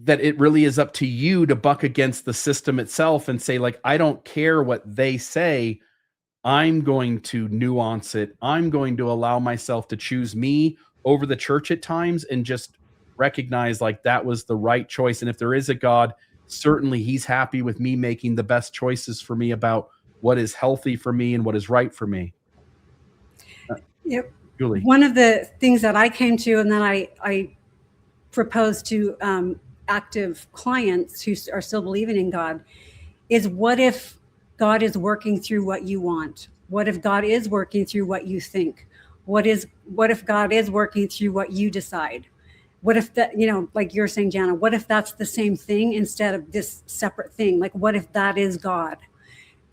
that it really is up to you to buck against the system itself and say, like, I don't care what they say. I'm going to nuance it. I'm going to allow myself to choose me over the church at times, and just recognize, like, that was the right choice. And if there is a God, certainly he's happy with me making the best choices for me about what is healthy for me and what is right for me. Yep. Julie. One of the things that I came to, and then I proposed to active clients who are still believing in God, is what if God is working through what you want? What if God is working through what you think? What if God is working through what you decide? What if that, like you're saying, Jana, what if that's the same thing instead of this separate thing? Like, what if that is God?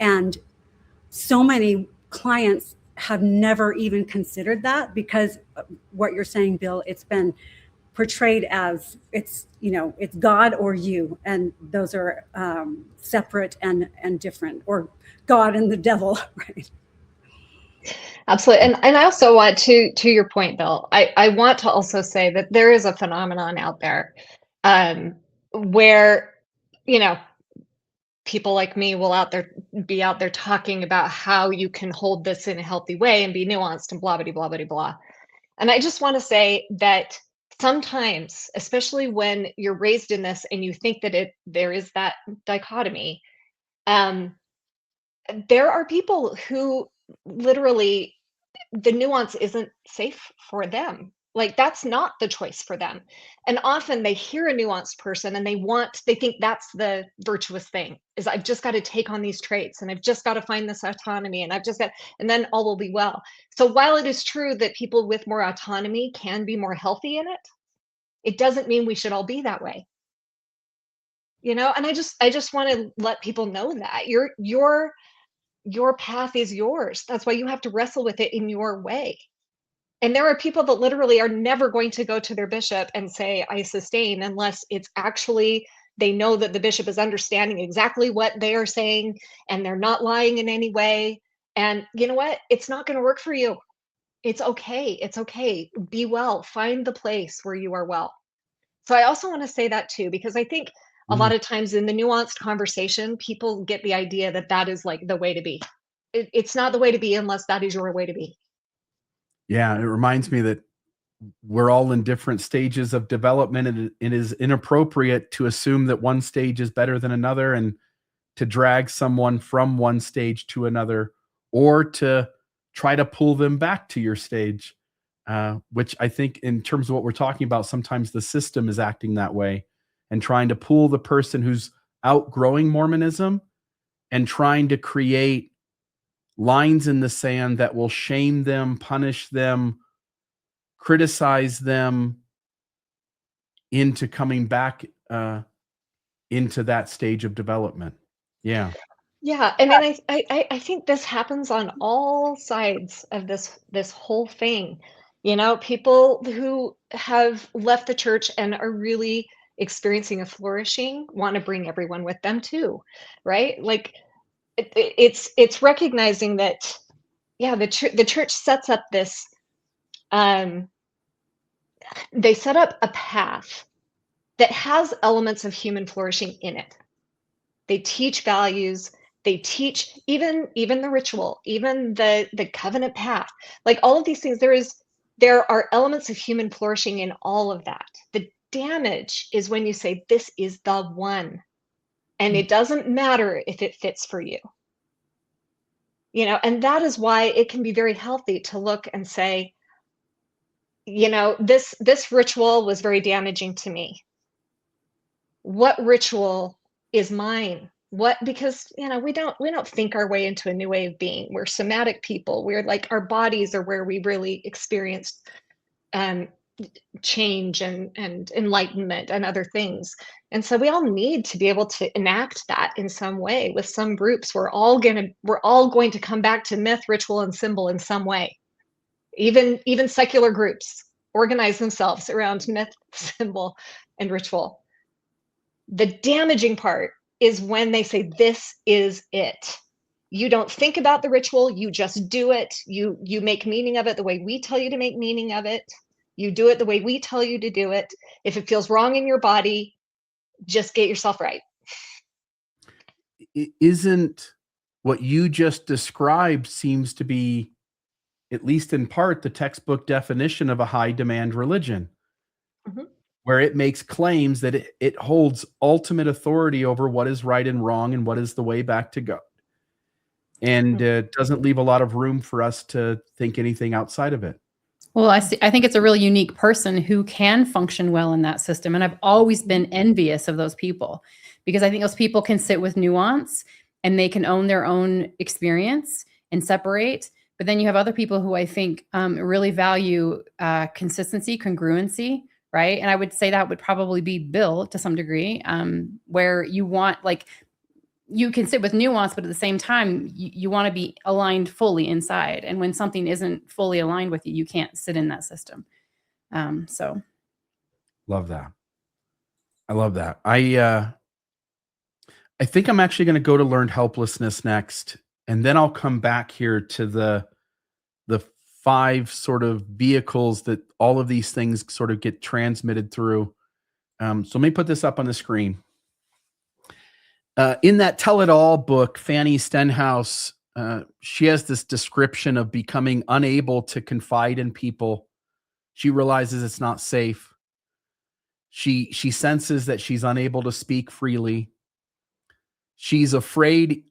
And so many clients have never even considered that, because what you're saying, Bill, it's been portrayed as it's God or you, and those are separate and different, or God and the devil, right? Absolutely. And I also want to your point, Bill, I want to also say that there is a phenomenon out there where, people like me will be out there talking about how you can hold this in a healthy way and be nuanced and blah, blah, blah, blah, blah. And I just want to say that sometimes, especially when you're raised in this and you think that there is that dichotomy, there are people who literally the nuance isn't safe for them. Like, that's not the choice for them. And often they hear a nuanced person and they think that's the virtuous thing, is I've just got to take on these traits and I've just got to find this autonomy and and then all will be well. So while it is true that people with more autonomy can be more healthy in it, it doesn't mean we should all be that way. And I just want to let people know that your path is yours. That's why you have to wrestle with it in your way. And there are people that literally are never going to go to their bishop and say, I sustain, unless it's actually, they know that the bishop is understanding exactly what they are saying and they're not lying in any way. And you know what? It's not going to work for you. It's okay. It's okay. Be well. Find the place where you are well. So I also want to say that too, because I think a lot of times in the nuanced conversation, people get the idea that that is like the way to be. It's not the way to be unless that is your way to be. Yeah, it reminds me that we're all in different stages of development, and it is inappropriate to assume that one stage is better than another, and to drag someone from one stage to another, or to try to pull them back to your stage, which I think, in terms of what we're talking about, sometimes the system is acting that way and trying to pull the person who's outgrowing Mormonism and trying to create lines in the sand that will shame them, punish them, criticize them into coming back into that stage of development. Yeah. Yeah, I mean, I think this happens on all sides of this whole thing. People who have left the church and are really experiencing a flourishing want to bring everyone with them too, right? Like, it's recognizing that, yeah, the church sets up this. They set up a path that has elements of human flourishing in it. They teach values. They teach even the ritual, even the covenant path, like all of these things. There are elements of human flourishing in all of that. The damage is when you say this is the one, and it doesn't matter if it fits for you. And that is why it can be very healthy to look and say, this ritual was very damaging to me. What ritual is mine? Because we don't think our way into a new way of being. We're somatic people. We're like, our bodies are where we really experienced change and enlightenment and other things. And so we all need to be able to enact that in some way. With some groups, we're all going to come back to myth, ritual, and symbol in some way. Even secular groups organize themselves around myth, symbol, and ritual. The damaging part is when they say, this is it. You don't think about the ritual, you just do it. You make meaning of it the way we tell you to make meaning of it. You do it the way we tell you to do it. If it feels wrong in your body, just get yourself right. Isn't what you just described seems to be, at least in part, the textbook definition of a high demand religion, where it makes claims that it holds ultimate authority over what is right and wrong and what is the way back to God. And doesn't leave a lot of room for us to think anything outside of it. Well, I think it's a really unique person who can function well in that system. And I've always been envious of those people, because I think those people can sit with nuance and they can own their own experience and separate. But then you have other people who I think really value consistency, congruency, right? And I would say that would probably be Bill to some degree, where you want, like, you can sit with nuance, but at the same time, you want to be aligned fully inside. And when something isn't fully aligned with you, you can't sit in that system. So. Love that. I love that. I think I'm actually going to go to learned helplessness next, and then I'll come back here to the 5 sort of vehicles that all of these things sort of get transmitted through. So let me put this up on the screen. In that Tell It All book, Fanny Stenhouse, she has this description of becoming unable to confide in people. She realizes it's not safe. She senses that she's unable to speak freely. She's afraid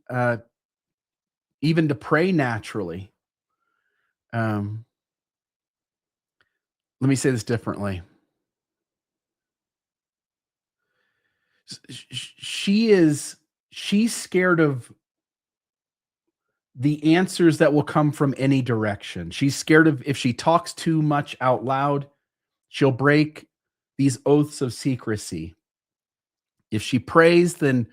even to pray naturally. Let me say this differently. She's scared of the answers that will come from any direction. She's scared of, if she talks too much out loud, she'll break these oaths of secrecy. If she prays, then,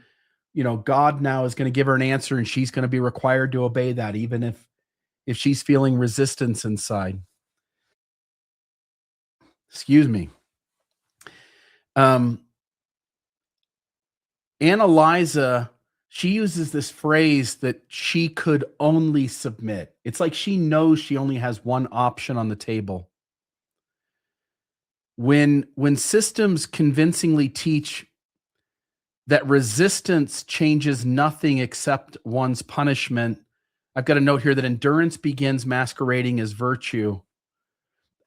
God now is going to give her an answer and she's going to be required to obey that, even if she's feeling resistance inside. Excuse me. Annalisa, she uses this phrase that she could only submit. It's like she knows she only has one option on the table. When systems convincingly teach that resistance changes nothing except one's punishment, I've got a note here that endurance begins masquerading as virtue.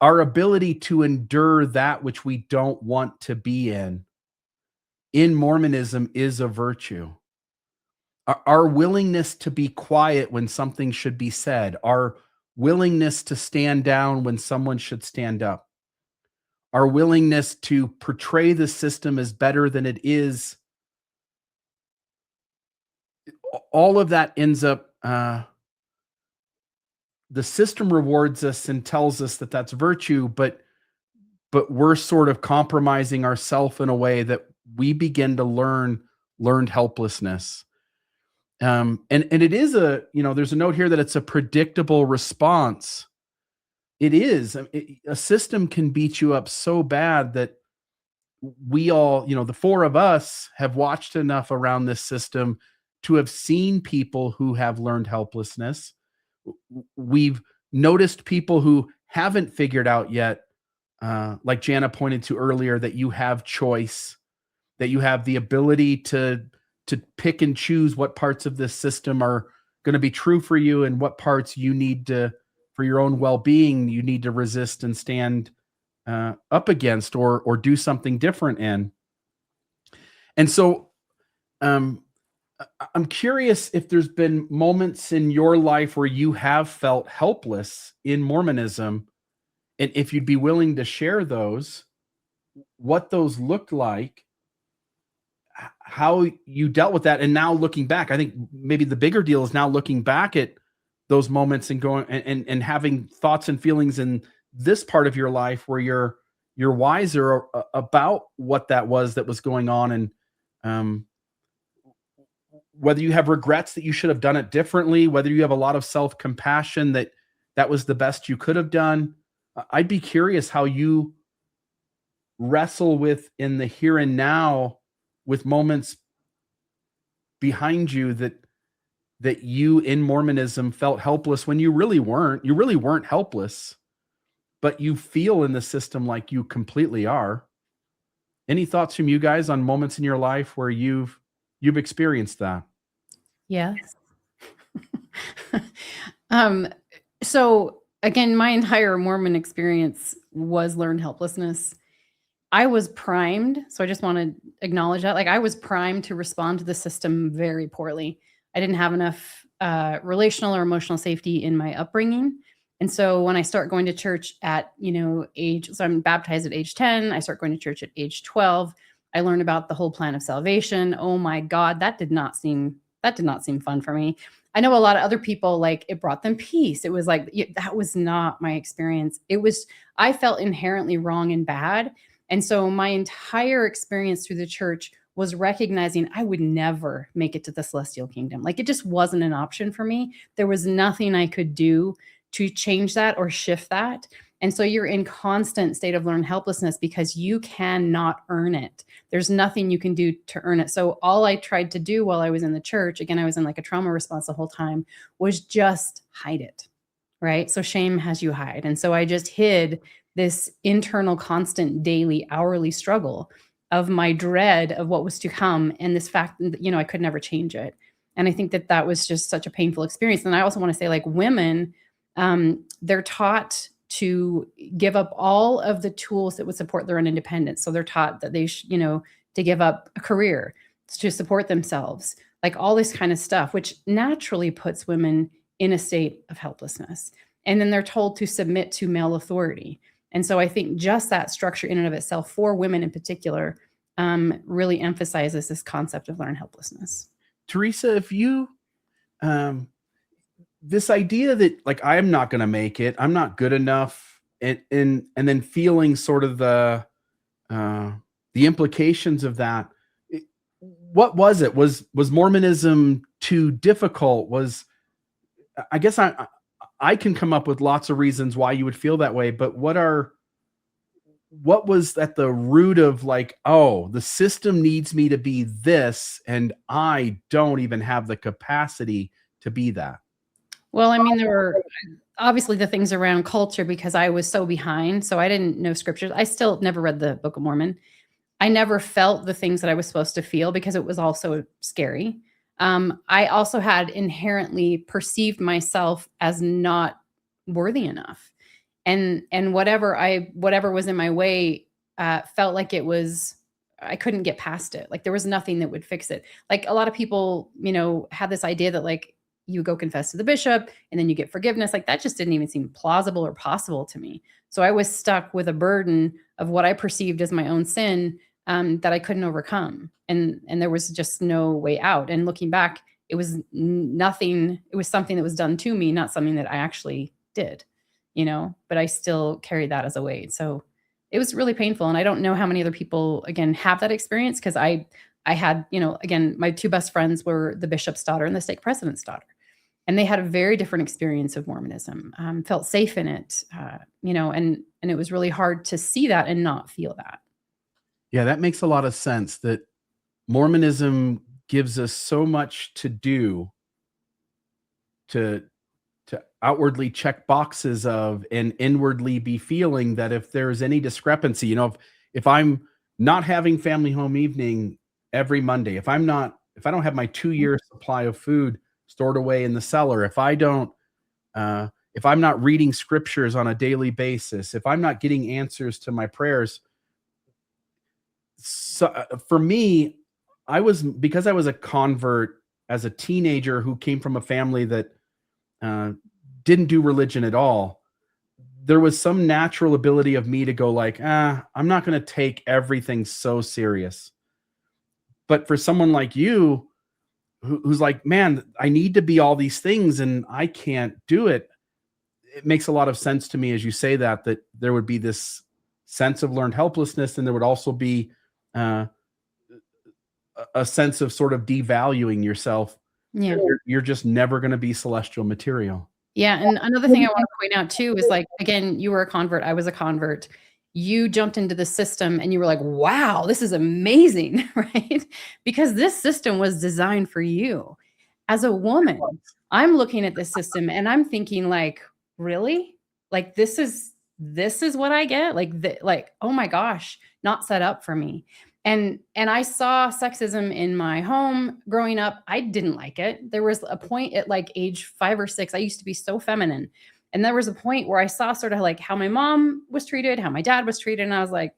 Our ability to endure that which we don't want to be in Mormonism is a virtue. Our willingness to be quiet when something should be said, our willingness to stand down when someone should stand up, our willingness to portray the system as better than it is, all of that ends up, the system rewards us and tells us that that's virtue, but we're sort of compromising ourselves in a way that we begin to learned helplessness. And it is there's a note here that it's a predictable response. It is. A system can beat you up so bad that we all, the 4 of us have watched enough around this system to have seen people who have learned helplessness. We've noticed people who haven't figured out yet, like Jana pointed to earlier, that you have choice, that you have the ability to pick and choose what parts of this system are going to be true for you and what parts you need to, for your own well-being, you need to resist and stand up against or do something different in. And so I'm curious if there's been moments in your life where you have felt helpless in Mormonism, and if you'd be willing to share those, what those looked like, how you dealt with that. And now looking back, I think maybe the bigger deal is now looking back at those moments and going and having thoughts and feelings in this part of your life where you're wiser about what that was going on, and whether you have regrets that you should have done it differently, whether you have a lot of self-compassion that was the best you could have done. I'd be curious how you wrestle with in the here and now with moments behind you that that you in Mormonism felt helpless when you really weren't. You really weren't helpless, but you feel in the system like you completely are. Any thoughts from you guys on moments in your life where you've experienced that? Yes. So again, my entire Mormon experience was learned helplessness. I was primed, so I just want to acknowledge that. Like I was primed to respond to the system very poorly. I didn't have enough relational or emotional safety in my upbringing. And so when I start going to church at, so I'm baptized at age 10, I start going to church at age 12. I learned about the whole plan of salvation. Oh my God, that did not seem fun for me. I know a lot of other people, like it brought them peace. It was like, that was not my experience. I felt inherently wrong and bad. And so my entire experience through the church was recognizing I would never make it to the celestial kingdom. Like it just wasn't an option for me. There was nothing I could do to change that or shift that. And so you're in constant state of learned helplessness because you cannot earn it. There's nothing you can do to earn it. So all I tried to do while I was in the church, again, I was in like a trauma response the whole time, was just hide it, right? So shame has you hide. And so I just hid this internal, constant, daily, hourly struggle of my dread of what was to come and this fact that, I could never change it. And I think that was just such a painful experience. And I also want to say, like, women, they're taught to give up all of the tools that would support their own independence. So they're taught that they to give up a career to support themselves, like all this kind of stuff, which naturally puts women in a state of helplessness. And then they're told to submit to male authority. And so I think just that structure in and of itself for women in particular really emphasizes this concept of learned helplessness. Teresa, if you, this idea that like, I'm not going to make it, I'm not good enough, and then feeling sort of the implications of that, what was it? Was Mormonism too difficult? I guess I can come up with lots of reasons why you would feel that way, but what was at the root of like, oh, the system needs me to be this, and I don't even have the capacity to be that? Well, I mean, there were obviously the things around culture because I was so behind. So I didn't know scriptures. I still never read the Book of Mormon. I never felt the things that I was supposed to feel because it was also scary. I also had inherently perceived myself as not worthy enough. And whatever was in my way felt like I couldn't get past it. Like there was nothing that would fix it. Like a lot of people, had this idea that like you go confess to the bishop and then you get forgiveness. Like that just didn't even seem plausible or possible to me. So I was stuck with a burden of what I perceived as my own sin that I couldn't overcome. And there was just no way out. And looking back, it was nothing. It was something that was done to me, not something that I actually did, but I still carried that as a weight. So it was really painful. And I don't know how many other people, again, have that experience because I had, again, my two best friends were the bishop's daughter and the stake president's daughter. And they had a very different experience of Mormonism, felt safe in it, and it was really hard to see that and not feel that. Yeah, that makes a lot of sense, that Mormonism gives us so much to do to outwardly check boxes of and inwardly be feeling that if there's any discrepancy, if I'm not having family home evening every Monday, if I don't have my 2-year supply of food stored away in the cellar, if I'm not reading scriptures on a daily basis, if I'm not getting answers to my prayers. So for me, because I was a convert as a teenager who came from a family that didn't do religion at all, there was some natural ability of me to go like, I'm not going to take everything so serious. But for someone like you, who's like, man, I need to be all these things and I can't do it. It makes a lot of sense to me as you say that there would be this sense of learned helplessness, and there would also be a sense of sort of devaluing yourself. Yeah. You're just never going to be celestial material. Yeah. And another thing I want to point out too is like, again, you were a convert. I was a convert. You jumped into the system and you were like, wow, this is amazing, right? Because this system was designed for you. as a woman, I'm looking at this system and I'm thinking like, really? Like this is what I get? Like, oh my gosh, not set up for me. And I saw sexism in my home growing up. I didn't like it. There was a point at like age 5 or 6, I used to be so feminine. And there was a point where I saw sort of like how my mom was treated, how my dad was treated. And I was like,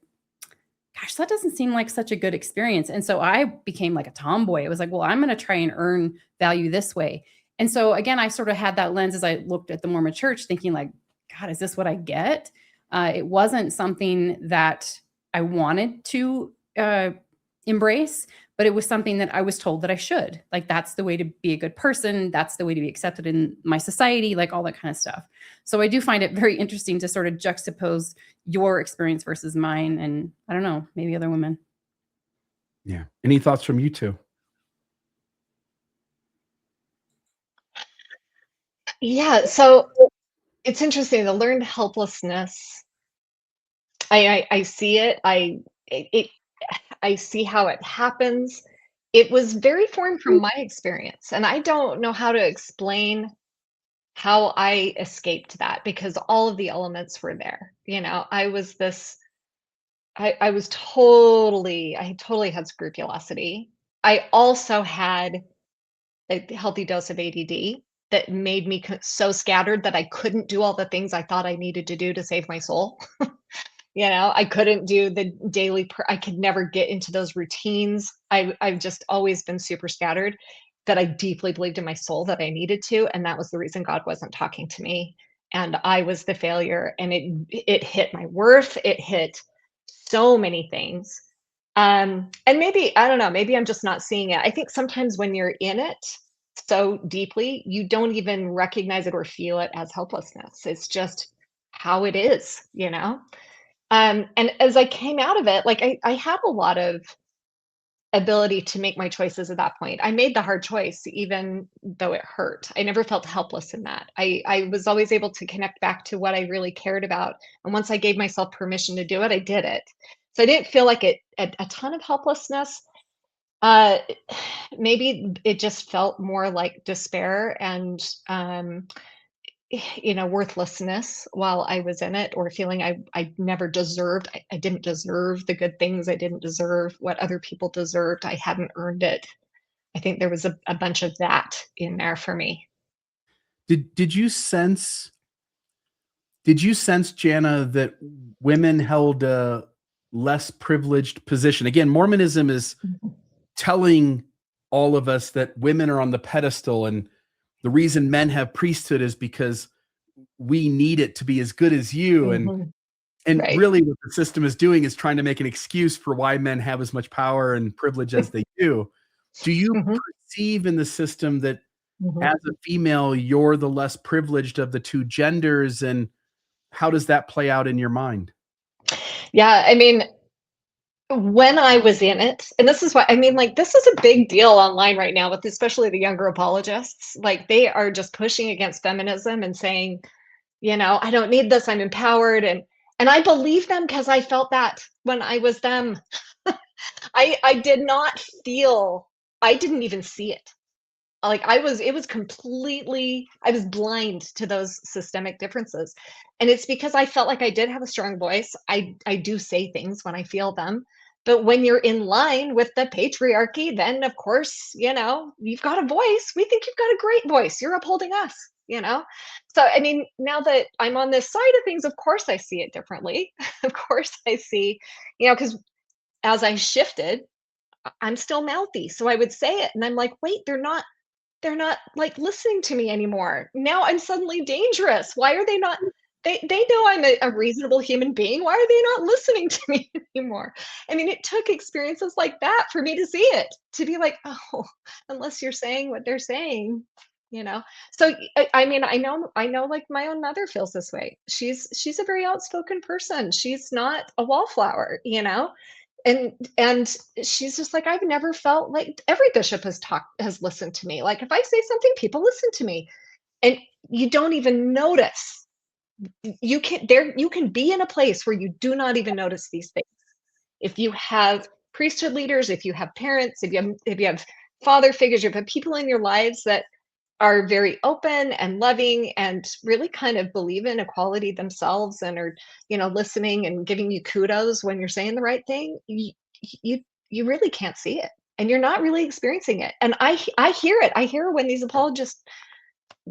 gosh, that doesn't seem like such a good experience. And so I became like a tomboy. It was like, well, I'm going to try and earn value this way. And so again, I sort of had that lens as I looked at the Mormon church, thinking like, God, is this what I get? It wasn't something that I wanted to embrace, but it was something that I was told that I should. Like, that's the way to be a good person. That's the way to be accepted in my society, like all that kind of stuff. So I do find it very interesting to sort of juxtapose your experience versus mine. And I don't know, maybe other women. Yeah. Any thoughts from you two? Yeah. So it's interesting, the learned helplessness. I see it. I see how it happens. It was very foreign from my experience, and I don't know how to explain how I escaped that, because all of the elements were there. You know, I totally had scrupulosity. I also had a healthy dose of ADD that made me so scattered that I couldn't do all the things I thought I needed to do to save my soul. You know, I couldn't do the daily, I could never get into those routines. I've just always been super scattered, that I deeply believed in my soul that I needed to. And that was the reason God wasn't talking to me. And I was the failure, and it hit my worth. It hit so many things. And maybe, I don't know, maybe I'm just not seeing it. I think sometimes when you're in it so deeply, you don't even recognize it or feel it as helplessness. It's just how it is, you know? And as I came out of it, like I had a lot of ability to make my choices at that point. I made the hard choice, even though it hurt. I never felt helpless in that. I was always able to connect back to what I really cared about. And once I gave myself permission to do it, I did it. So I didn't feel like a ton of helplessness. Uh, Maybe it just felt more like despair and worthlessness while I was in it, or feeling I never deserved. I didn't deserve the good things. I didn't deserve what other people deserved. I hadn't earned it. I think there was a bunch of that in there for me. Did you sense, Jana, that women held a less privileged position? Again, Mormonism is telling all of us that women are on the pedestal, and the reason men have priesthood is because we need it to be as good as you. And Right. really what the system is doing is trying to make an excuse for why men have as much power and privilege as they do. Do you perceive in the system that as a female, you're the less privileged of the two genders? And how does that play out in your mind? Yeah, I mean, when I was in it, and this is why, I mean, like, this is a big deal online right now with especially the younger apologists. Like, they are just pushing against feminism and saying, I don't need this, I'm empowered. And I believe them, because I felt that when I was them. I did not feel, I didn't even see it. Like, I was blind to those systemic differences. And it's because I felt like I did have a strong voice. I do say things when I feel them. But when you're in line with the patriarchy, then of course, you've got a voice. We think you've got a great voice. You're upholding us. So, I mean, now that I'm on this side of things, of course I see it differently. Of course I see, because as I shifted, I'm still mouthy. So I would say it, and I'm like, wait, they're not like listening to me anymore. Now I'm suddenly dangerous. Why are they not? They know I'm a reasonable human being. Why are they not listening to me anymore? I mean, it took experiences like that for me to see it, to be like, oh, unless you're saying what they're saying, So I mean, I know, like my own mother feels this way. She's a very outspoken person. She's not a wallflower. And she's just like, I've never felt like every bishop has listened to me. Like, if I say something, people listen to me. And you don't even notice. You can be in a place where you do not even notice these things. If you have priesthood leaders, if you have parents, if you have father figures, you have people in your lives that are very open and loving and really kind of believe in equality themselves and are, listening and giving you kudos when you're saying the right thing, you you really can't see it, and you're not really experiencing it. And I hear it. I hear when these apologist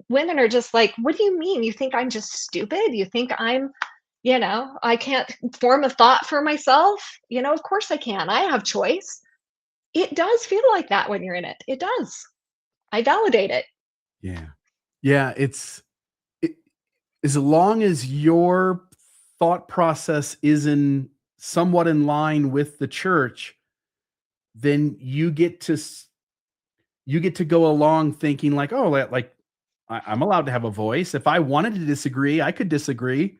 women are just like, "What do you mean? You think I'm just stupid? You think I can't form a thought for myself? Of course I can. I have choice." It does feel like that when you're in it. It does. I validate it. Yeah. Yeah. It, as long as your thought process is somewhat in line with the church, then you get to go along thinking like, oh, like I'm allowed to have a voice. If I wanted to disagree, I could disagree.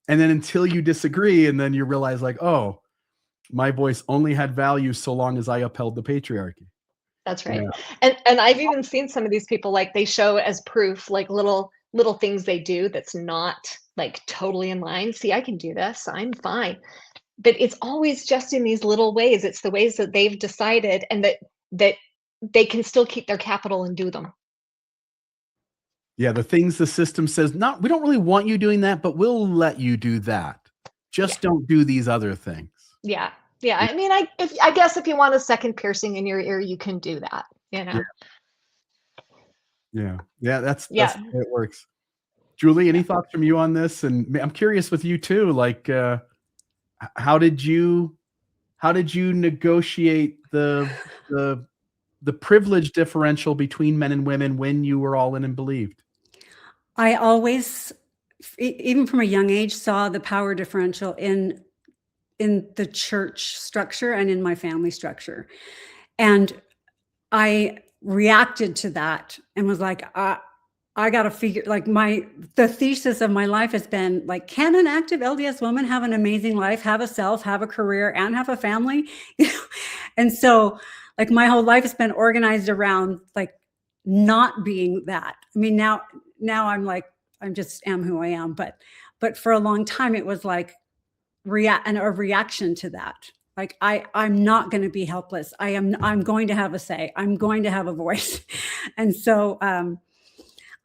And then until you disagree, and then you realize like, oh, my voice only had value so long as I upheld the patriarchy. That's right. Yeah. And I've even seen some of these people, like, they show as proof, like, little things they do that's not like totally in line. See, I can do this. I'm fine. But it's always just in these little ways. It's the ways that they've decided, and that they can still keep their capital and do them. Yeah, the things the system says, not, we don't really want you doing that, but we'll let you do that. Just don't do these other things. Yeah. Yeah. I mean, I guess if you want a second piercing in your ear, you can do that, Yeah. That's the way it works. Julie, any thoughts from you on this? And I'm curious with you too, like, how did you negotiate the privilege differential between men and women when you were all in and believed? I always, even from a young age, saw the power differential in the church structure and in my family structure. And I reacted to that and was like, I got to figure, like, the thesis of my life has been like, can an active LDS woman have an amazing life, have a self, have a career, and have a family? And so, like, my whole life has been organized around like not being that. I mean, now I'm like, I'm just am who I am. But for a long time, it was like a reaction to that. Like, I'm not going to be helpless. I'm going to have a say. I'm going to have a voice. And so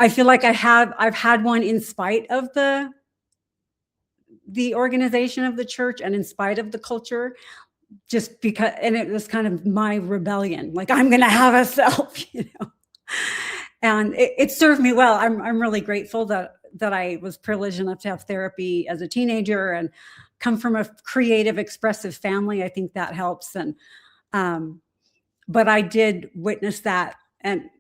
I feel like I've had one in spite of the organization of the church and in spite of the culture, just because, and it was kind of my rebellion. Like, I'm going to have a self, and it served me well. I'm really grateful that I was privileged enough to have therapy as a teenager and come from a creative, expressive family. I think that helps. And, but I did witness that and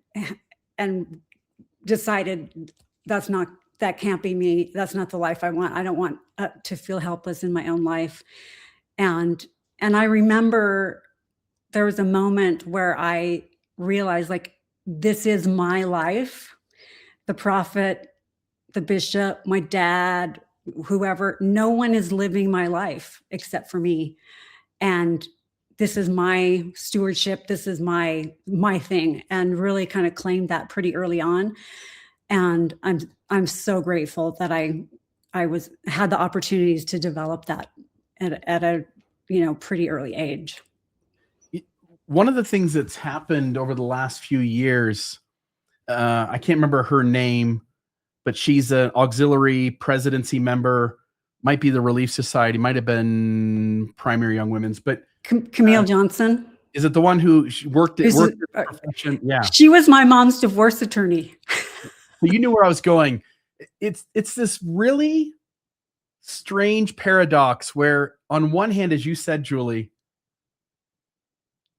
decided that can't be me. That's not the life I want. I don't want to feel helpless in my own life. And I remember there was a moment where I realized, like, this is my life. The prophet, the bishop, my dad, whoever, no one is living my life except for me. And this is my stewardship. This is my thing, and really kind of claimed that pretty early on. And I'm so grateful that I had the opportunities to develop that at a pretty early age. One of the things that's happened over the last few years, I can't remember her name, but she's an auxiliary presidency member, might be the Relief Society, might have been Primary Young Women's, but Camille Johnson. Is it the one who worked at profession? Yeah. She was my mom's divorce attorney. So you knew where I was going. It's this really strange paradox where, on one hand, as you said, Julie,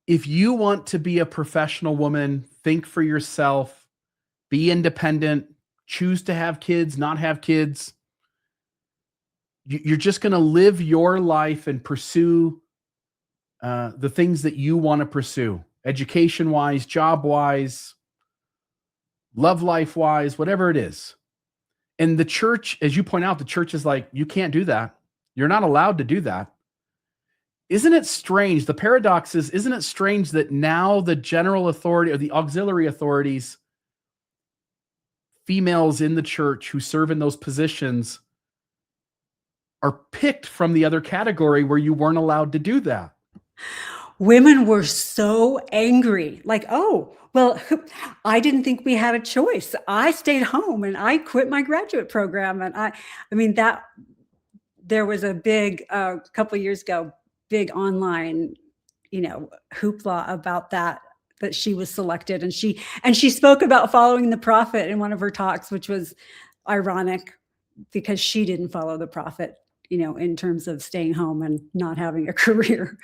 if you want to be a professional woman, think for yourself, be independent, choose to have kids, not have kids, you're just going to live your life and pursue the things that you want to pursue, education-wise, job-wise, love life-wise, whatever it is. And the church, as you point out, the church is like, you can't do that. You're not allowed to do that. Isn't it strange? The paradox is, isn't it strange that now the general authority or the auxiliary authorities, females in the church who serve in those positions, are picked from the other category where you weren't allowed to do that? women were so angry, like, oh, well, I didn't think we had a choice. I stayed home and I quit my graduate program. And I mean, that there was a big, couple of years ago, big online, hoopla about that she was selected. And she spoke about following the prophet in one of her talks, which was ironic because she didn't follow the prophet, in terms of staying home and not having a career.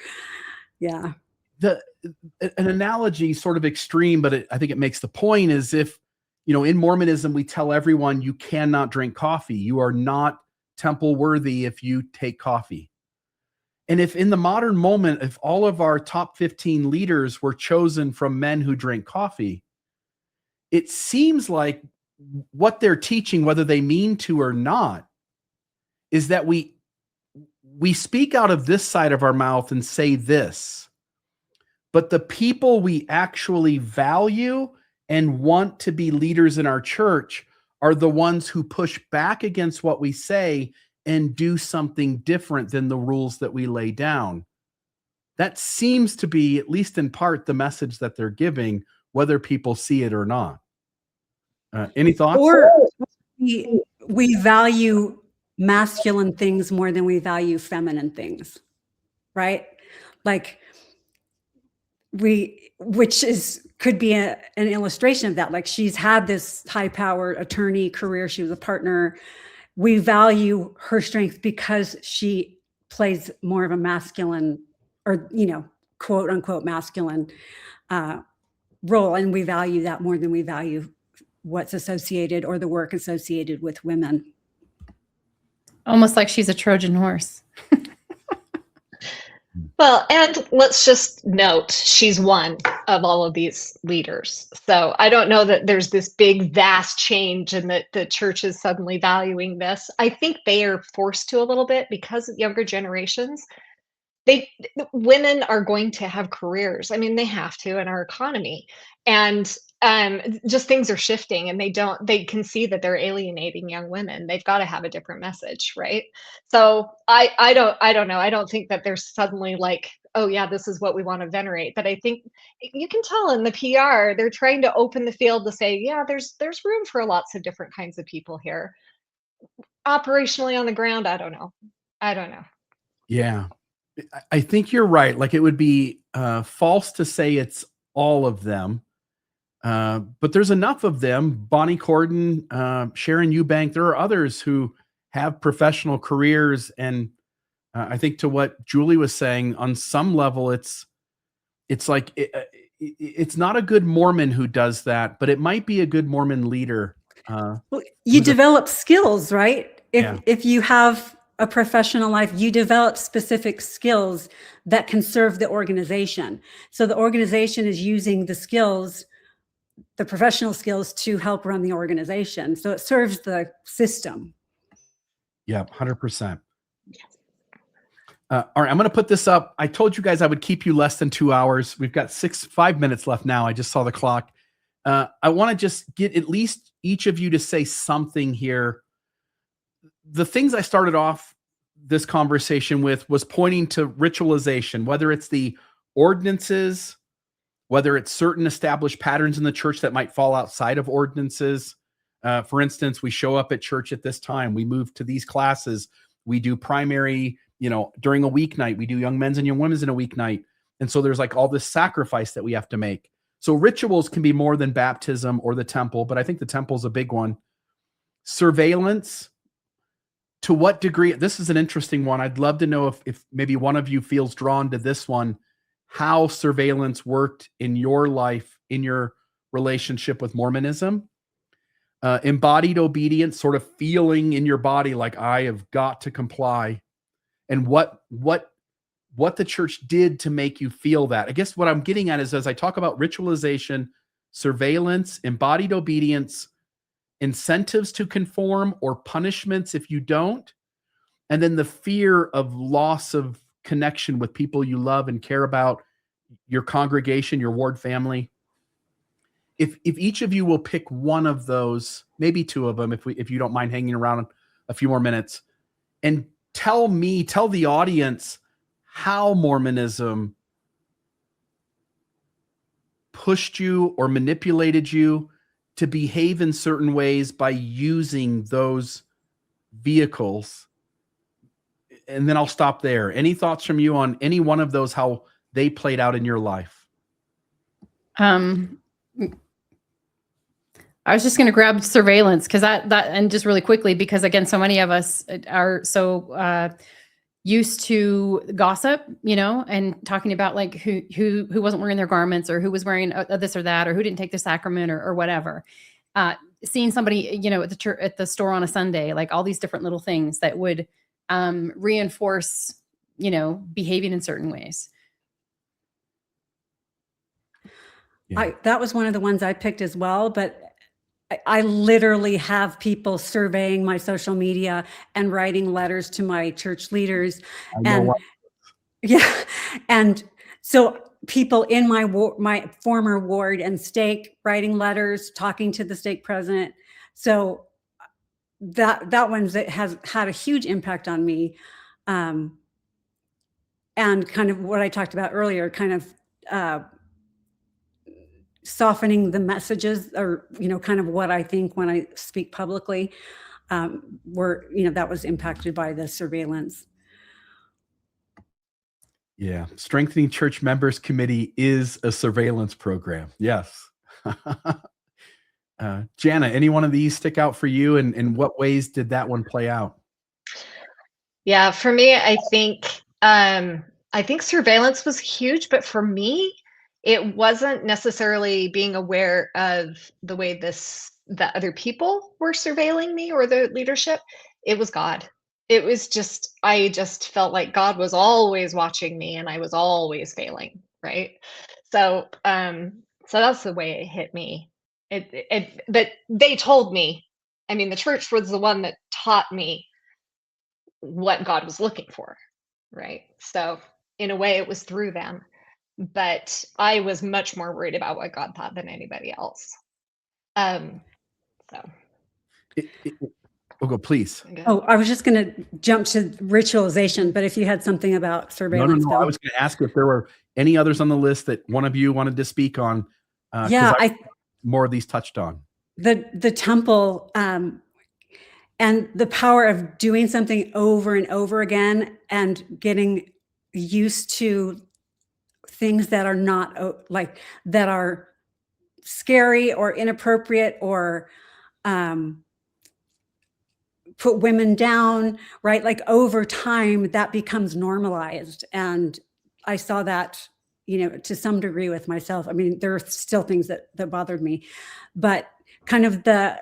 Yeah. An analogy, sort of extreme, but I think it makes the point, is if, in Mormonism, we tell everyone you cannot drink coffee. You are not temple worthy if you take coffee. And if in the modern moment, if all of our top 15 leaders were chosen from men who drink coffee, it seems like what they're teaching, whether they mean to or not, is that we speak out of this side of our mouth and say this, but the people we actually value and want to be leaders in our church are the ones who push back against what we say and do something different than the rules that we lay down. That seems to be, at least in part, the message that they're giving, whether people see it or not. Any thoughts? Or we value masculine things more than we value feminine things, right? Like which could be an illustration of that. Like, she's had this high-powered attorney career. She was a partner. We value her strength because she plays more of a masculine, or, quote unquote masculine role. And we value that more than we value what's associated, or the work associated with women. Almost like she's a Trojan horse. Well, and let's just note, she's one of all of these leaders. So I don't know that there's this big, vast change and that the church is suddenly valuing this. I think they are forced to a little bit because of younger generations. Women are going to have careers. I mean, they have to in our economy. And just things are shifting, and they can see that they're alienating young women. They've got to have a different message, right? So I don't know. I don't think that there's suddenly like, oh yeah, this is what we want to venerate. But I think you can tell in the PR, they're trying to open the field to say, yeah, there's room for lots of different kinds of people here. Operationally on the ground, I don't know. Yeah, I think you're right. Like, it would be false to say it's all of them. But there's enough of them. Bonnie Cordon, Sharon Eubank, there are others who have professional careers. And I think, to what Julie was saying, on some level, it's like, it's not a good Mormon who does that, but it might be a good Mormon leader. Well, you develop skills, right? If you have a professional life, you develop specific skills that can serve the organization. So the organization is using the skills, the professional skills, to help run the organization. So it serves the system. Yeah, 100%. All right, I'm going to put this up. I told you guys I would keep you less than 2 hours. We've got 5 minutes left now. I just saw the clock. I want to just get at least each of you to say something here. The things I started off this conversation with was pointing to ritualization, whether it's the ordinances, whether it's certain established patterns in the church that might fall outside of ordinances. For instance, we show up at church at this time, we move to these classes, we do primary, during a weeknight, we do young men's and young women's in a weeknight. And so there's like all this sacrifice that we have to make. So rituals can be more than baptism or the temple, but I think the temple is a big one. Surveillance, to what degree? This is an interesting one. I'd love to know if maybe one of you feels drawn to this one, how surveillance worked in your life, in your relationship with Mormonism. Embodied obedience, sort of feeling in your body like, I have got to comply. And what the church did to make you feel that. I guess what I'm getting at is, as I talk about ritualization, surveillance, embodied obedience, incentives to conform or punishments if you don't, and then the fear of loss of connection with people you love and care about, your congregation, your ward family. If each of you will pick one of those, maybe two of them, if you don't mind hanging around a few more minutes, and tell the audience how Mormonism pushed you or manipulated you to behave in certain ways by using those vehicles? And then I'll stop there. Any thoughts from you on any one of those, how they played out in your life? I was just going to grab surveillance because that and just really quickly, because again, so many of us are so used to gossip, and talking about like who wasn't wearing their garments, or who was wearing this or that, or who didn't take the sacrament, or whatever. Seeing somebody, at the church, at the store on a Sunday, like all these different little things that would reinforce, behaving in certain ways. Yeah. That was one of the ones I picked as well, but I literally have people surveying my social media and writing letters to my church leaders. And so people in my former ward and stake writing letters, talking to the stake president. So that one's that has had a huge impact on me. And kind of what I talked about earlier, kind of softening the messages, or kind of what I think when I speak publicly, that was impacted by the surveillance. Yeah, Strengthening Church Members Committee is a surveillance program. Yes. Jana, any one of these stick out for you, and in what ways did that one play out? Yeah, for me, I think surveillance was huge, but for me, it wasn't necessarily being aware of the way that other people were surveilling me or the leadership. It was God. It was just, I just felt like God was always watching me and I was always failing, right? So that's the way it hit me. But they told me, I mean, the church was the one that taught me what God was looking for, right? So in a way, it was through them. But I was much more worried about what God thought than anybody else. Go, please. Oh, I was just going to jump to ritualization, but if you had something about surveillance. No. I was going to ask if there were any others on the list that one of you wanted to speak on. More of these touched on. The temple and the power of doing something over and over again and getting used to things that are not that are scary or inappropriate, or put women down, right? Like over time that becomes normalized. And I saw that, to some degree with myself. I mean, there are still things that bothered me, but kind of the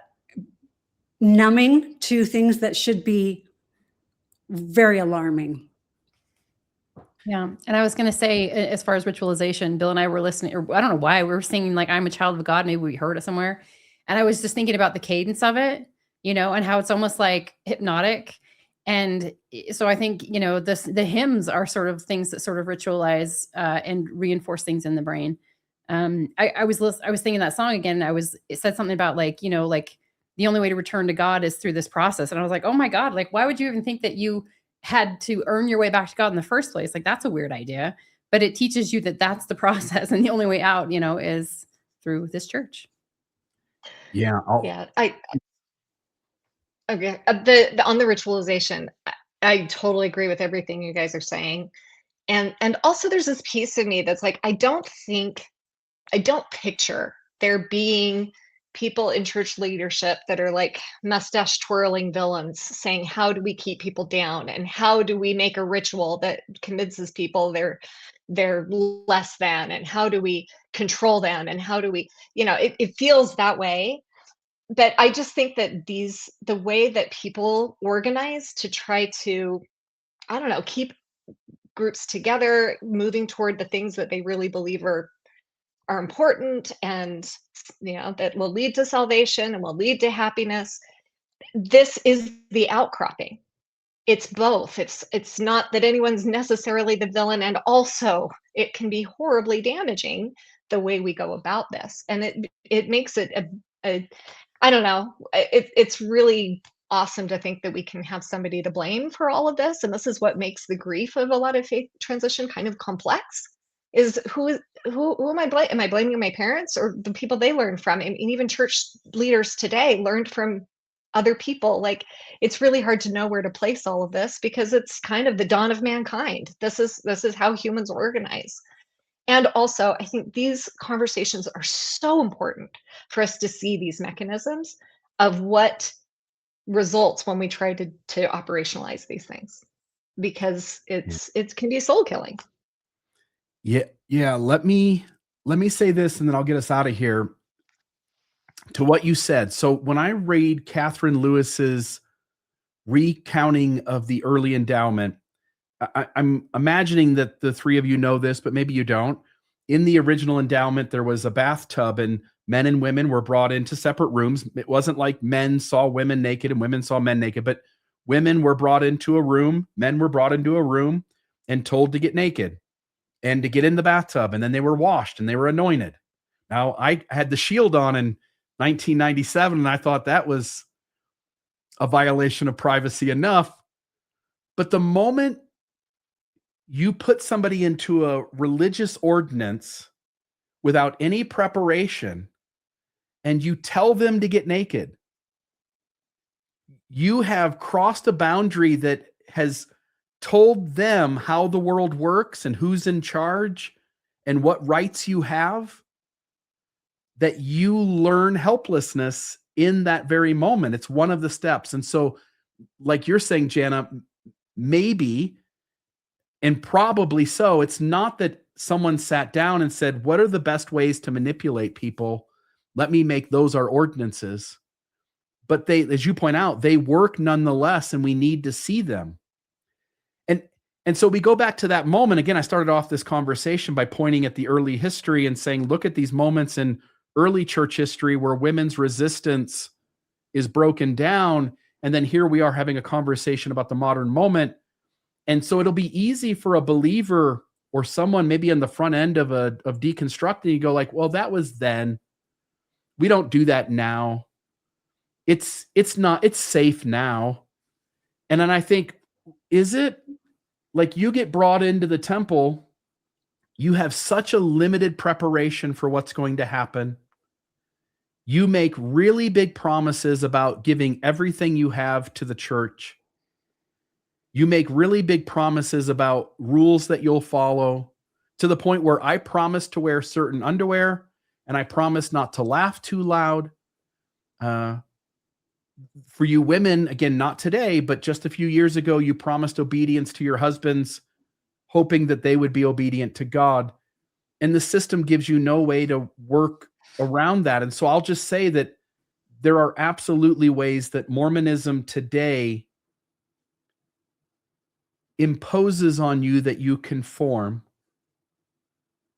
numbing to things that should be very alarming. Yeah. And I was going to say, as far as ritualization, Bill and I were listening, or I don't know why we were singing like I'm a child of God. Maybe we heard it somewhere. And I was just thinking about the cadence of it, and how it's almost like hypnotic. And so I think, the hymns are sort of things that sort of ritualize and reinforce things in the brain. I was thinking that song again. It said something about like the only way to return to God is through this process. And I was like, oh my God, like, why would you even think that you had to earn your way back to God in the first place? Like, that's a weird idea, but it teaches you that that's the process. And the only way out, is through this church. Yeah. Okay. On the ritualization, I totally agree with everything you guys are saying. And also there's this piece of me that's like, I don't picture there being people in church leadership that are like mustache twirling villains saying, how do we keep people down? And how do we make a ritual that convinces people they're less than? And how do we control them? And how do we, it feels that way. But I just think that the way that people organize to try to, I don't know, keep groups together, moving toward the things that they really believe are important, and that will lead to salvation and will lead to happiness. This is the outcropping. It's both. It's not that anyone's necessarily the villain, and also it can be horribly damaging the way we go about this, and it makes it a I don't know. It's really awesome to think that we can have somebody to blame for all of this, and this is what makes the grief of a lot of faith transition kind of complex, is who am I blaming? Am I blaming my parents or the people they learned from? And even church leaders today learned from other people. Like, it's really hard to know where to place all of this because it's kind of the dawn of mankind. This is how humans organize. And also, I think these conversations are so important for us to see these mechanisms of what results when we try to operationalize these things, because it can be soul killing. Yeah. Let me say this, and then I'll get us out of here. To what you said. So when I read Catherine Lewis's recounting of the early endowment, I'm imagining that the three of you know this, but maybe you don't. In the original endowment, there was a bathtub, and men and women were brought into separate rooms. It wasn't like men saw women naked and women saw men naked, but women were brought into a room, men were brought into a room and told to get naked and to get in the bathtub, and then they were washed and they were anointed. Now, I had the shield on in 1997, and I thought that was a violation of privacy enough. But the moment you put somebody into a religious ordinance without any preparation and you tell them to get naked, you have crossed a boundary that has told them how the world works and who's in charge and what rights you have, that you learn helplessness in that very moment. It's one of the steps. And so, like you're saying, Jana, maybe, and probably so, it's not that someone sat down and said, what are the best ways to manipulate people? Let me make those our ordinances. But they, as you point out, they work nonetheless, and we need to see them. And so we go back to that moment. Again, I started off this conversation by pointing at the early history and saying, look at these moments in early church history where women's resistance is broken down. And then here we are having a conversation about the modern moment. And so it'll be easy for a believer or someone maybe on the front end of deconstructing, you go like, well, that was then. We don't do that now. It's safe now. And then I think, is it like you get brought into the temple, you have such a limited preparation for what's going to happen. You make really big promises about giving everything you have to the church. You make really big promises about rules that you'll follow, to the point where I promise to wear certain underwear and I promise not to laugh too loud. For you women, again, not today, but just a few years ago, you promised obedience to your husbands, hoping that they would be obedient to God. And the system gives you no way to work around that. And so I'll just say that there are absolutely ways that Mormonism today imposes on you that you conform.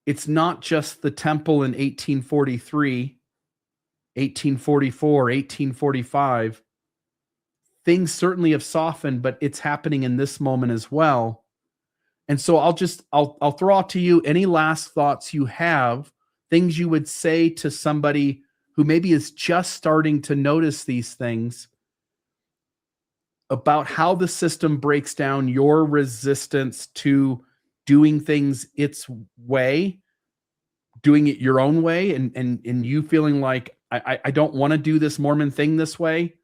It's not just the temple in 1843, 1844, 1845. Things certainly have softened, but it's happening in this moment as well. And so I'll throw out to you any last thoughts you have, things you would say to somebody who maybe is just starting to notice these things about how the system breaks down your resistance to doing things its way, doing it your own way, and you feeling like, I don't want to do this Mormon thing this way.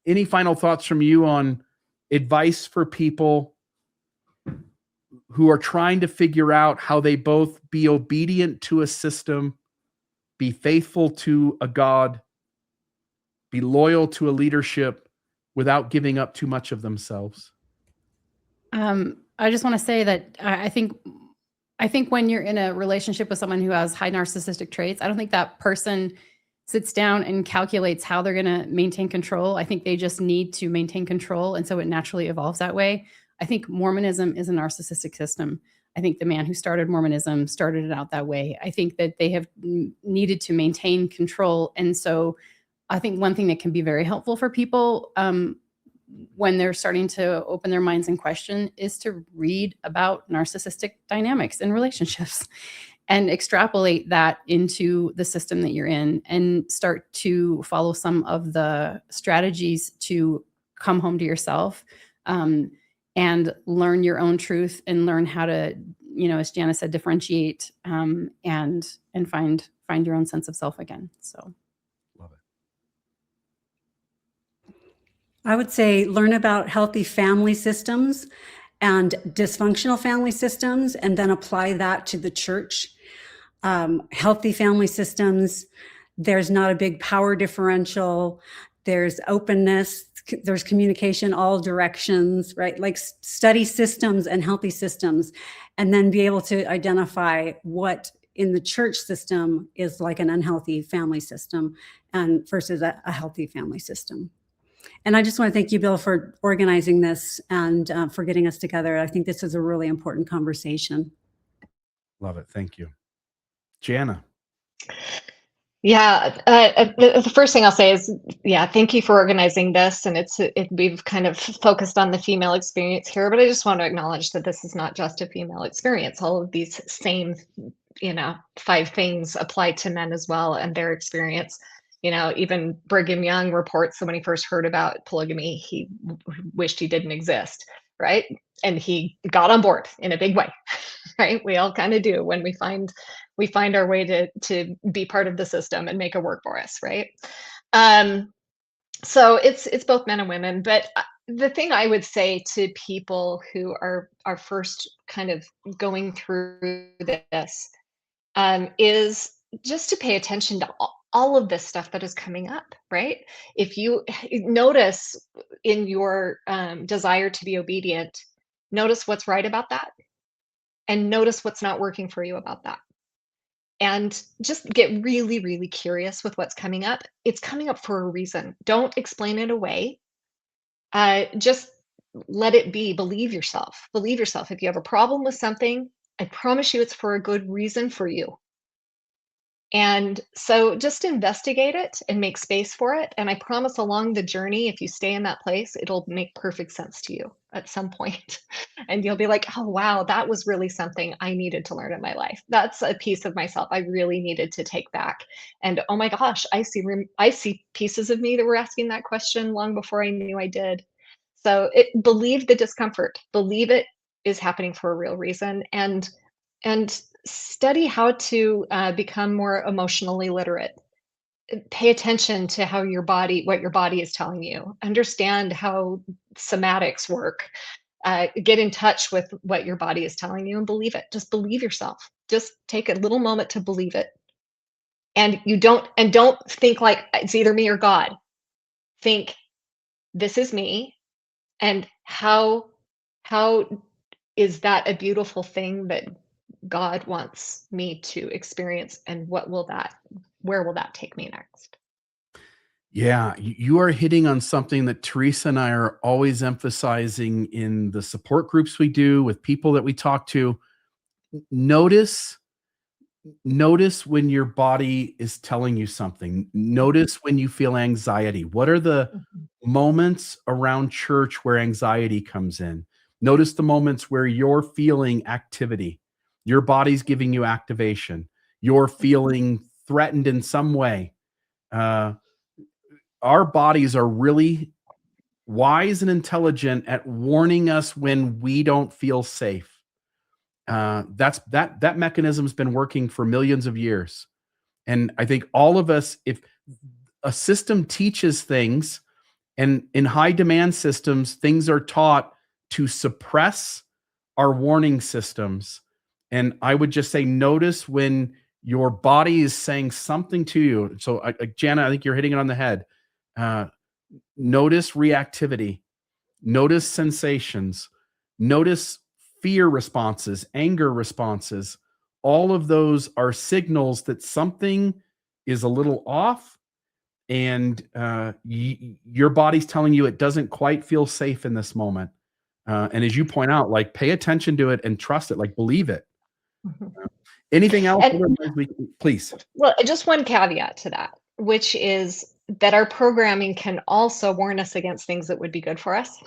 Any final thoughts from you on advice for people who are trying to figure out how they both be obedient to a system, be faithful to a God, be loyal to a leadership without giving up too much of themselves? I just want to say that I think when you're in a relationship with someone who has high narcissistic traits, I don't think that person sits down and calculates how they're going to maintain control. I think they just need to maintain control. And so it naturally evolves that way. I think Mormonism is a narcissistic system. I think the man who started Mormonism started it out that way. I think that they have needed to maintain control. And so I think one thing that can be very helpful for people when they're starting to open their minds and question is to read about narcissistic dynamics in relationships and extrapolate that into the system that you're in and start to follow some of the strategies to come home to yourself and learn your own truth and learn how to as Jana said, differentiate and find your own sense of self again. So. Love it. I would say learn about healthy family systems and dysfunctional family systems, and then apply that to the church. Healthy family systems, there's not a big power differential. There's openness, there's communication, all directions, right? Like study systems and healthy systems, and then be able to identify what in the church system is like an unhealthy family system and versus a healthy family system. And I just want to thank you, Bill, for organizing this and for getting us together. I think this is a really important conversation. Love it. Thank you. Jana. Yeah, the first thing I'll say is, yeah, thank you for organizing this. And we've kind of focused on the female experience here, but I just want to acknowledge that this is not just a female experience. All of these same, 5 things apply to men as well and their experience. Even Brigham Young reports that when he first heard about polygamy, he wished he didn't exist, right? And he got on board in a big way, right? We all kind of do when we find our way to be part of the system and make it work for us, right? So it's both men and women. But the thing I would say to people who are first kind of going through this is just to pay attention to all of this stuff that is coming up, right? If you notice in your desire to be obedient, notice what's right about that, and notice what's not working for you about that. And just get really, really curious with what's coming up. It's coming up for a reason. Don't explain it away. Just let it be. Believe yourself. Believe yourself. If you have a problem with something, I promise you it's for a good reason for you. And so just investigate it and make space for it. And I promise along the journey, if you stay in that place, it'll make perfect sense to you at some point. And you'll be like, oh, wow, that was really something I needed to learn in my life. That's a piece of myself I really needed to take back. And oh my gosh, I see pieces of me that were asking that question long before I knew I did. So believe the discomfort, believe it is happening for a real reason. And study how to become more emotionally literate. Pay attention to what your body is telling you. Understand how somatics work. Get in touch with what your body is telling you and believe it. Just believe yourself. Just take a little moment to believe it. And don't think like it's either me or God. Think, this is me, and how is that a beautiful thing that God wants me to experience, and where will that take me next? Yeah, you are hitting on something that Teresa and I are always emphasizing in the support groups we do with people that we talk to. Notice when your body is telling you something. Notice when you feel anxiety. What are the moments around church where anxiety comes in? Notice the moments where you're feeling activity. Your body's giving you activation. You're feeling threatened in some way. Our bodies are really wise and intelligent at warning us when we don't feel safe. That mechanism's been working for millions of years. And I think all of us, if a system teaches things, and in high demand systems, things are taught to suppress our warning systems. And I would just say, notice when your body is saying something to you. So Jana, I think you're hitting it on the head. Notice reactivity, notice sensations, notice fear responses, anger responses. All of those are signals that something is a little off, and your body's telling you it doesn't quite feel safe in this moment. And as you point out, like, pay attention to it and trust it, like, believe it. Anything else? Please. Well, just one caveat to that, which is that our programming can also warn us against things that would be good for us,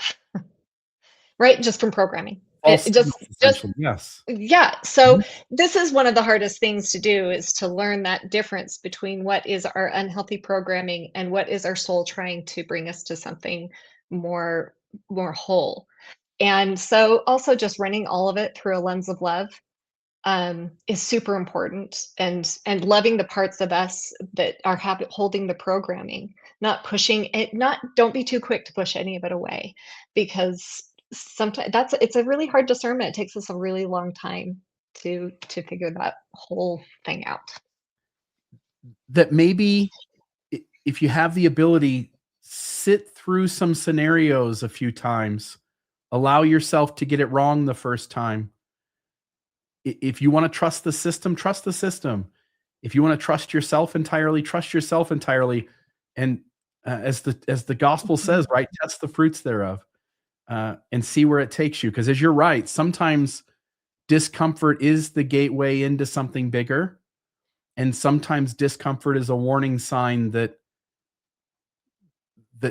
right? Just from programming. Yes. Yeah. So this is one of the hardest things to do, is to learn that difference between what is our unhealthy programming and what is our soul trying to bring us to something more whole. And so also just running all of it through a lens of love. is super important, and loving the parts of us that are holding the programming, not pushing it, don't be too quick to push any of it away, because sometimes it's a really hard discernment. It takes us a really long time to figure that whole thing out. That maybe if you have the ability, sit through some scenarios a few times, allow yourself to get it wrong the first time. If you want to trust the system, trust the system. If you want to trust yourself entirely, trust yourself entirely. And as the gospel says, right, test the fruits thereof, and see where it takes you. Because as you're right, sometimes discomfort is the gateway into something bigger, and sometimes discomfort is a warning sign that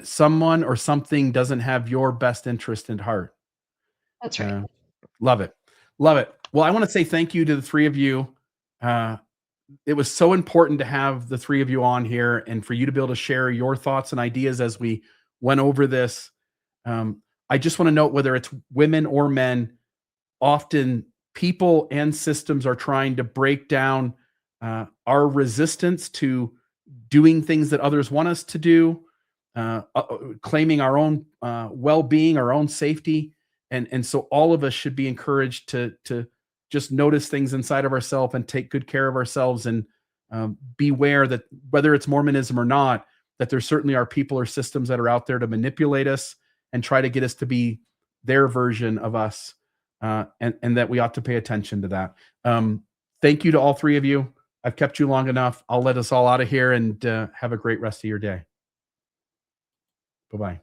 someone or something doesn't have your best interest at heart. That's right. Love it. Love it. Well, I want to say thank you to the three of you. It was so important to have the three of you on here and for you to be able to share your thoughts and ideas as we went over this. I just want to note, whether it's women or men, often people and systems are trying to break down our resistance to doing things that others want us to do, claiming our own well-being, our own safety. And so all of us should be encouraged to just notice things inside of ourselves and take good care of ourselves, and beware that whether it's Mormonism or not, that there certainly are people or systems that are out there to manipulate us and try to get us to be their version of us, and that we ought to pay attention to that. Thank you to all three of you. I've kept you long enough. I'll let us all out of here, and have a great rest of your day. Bye-bye.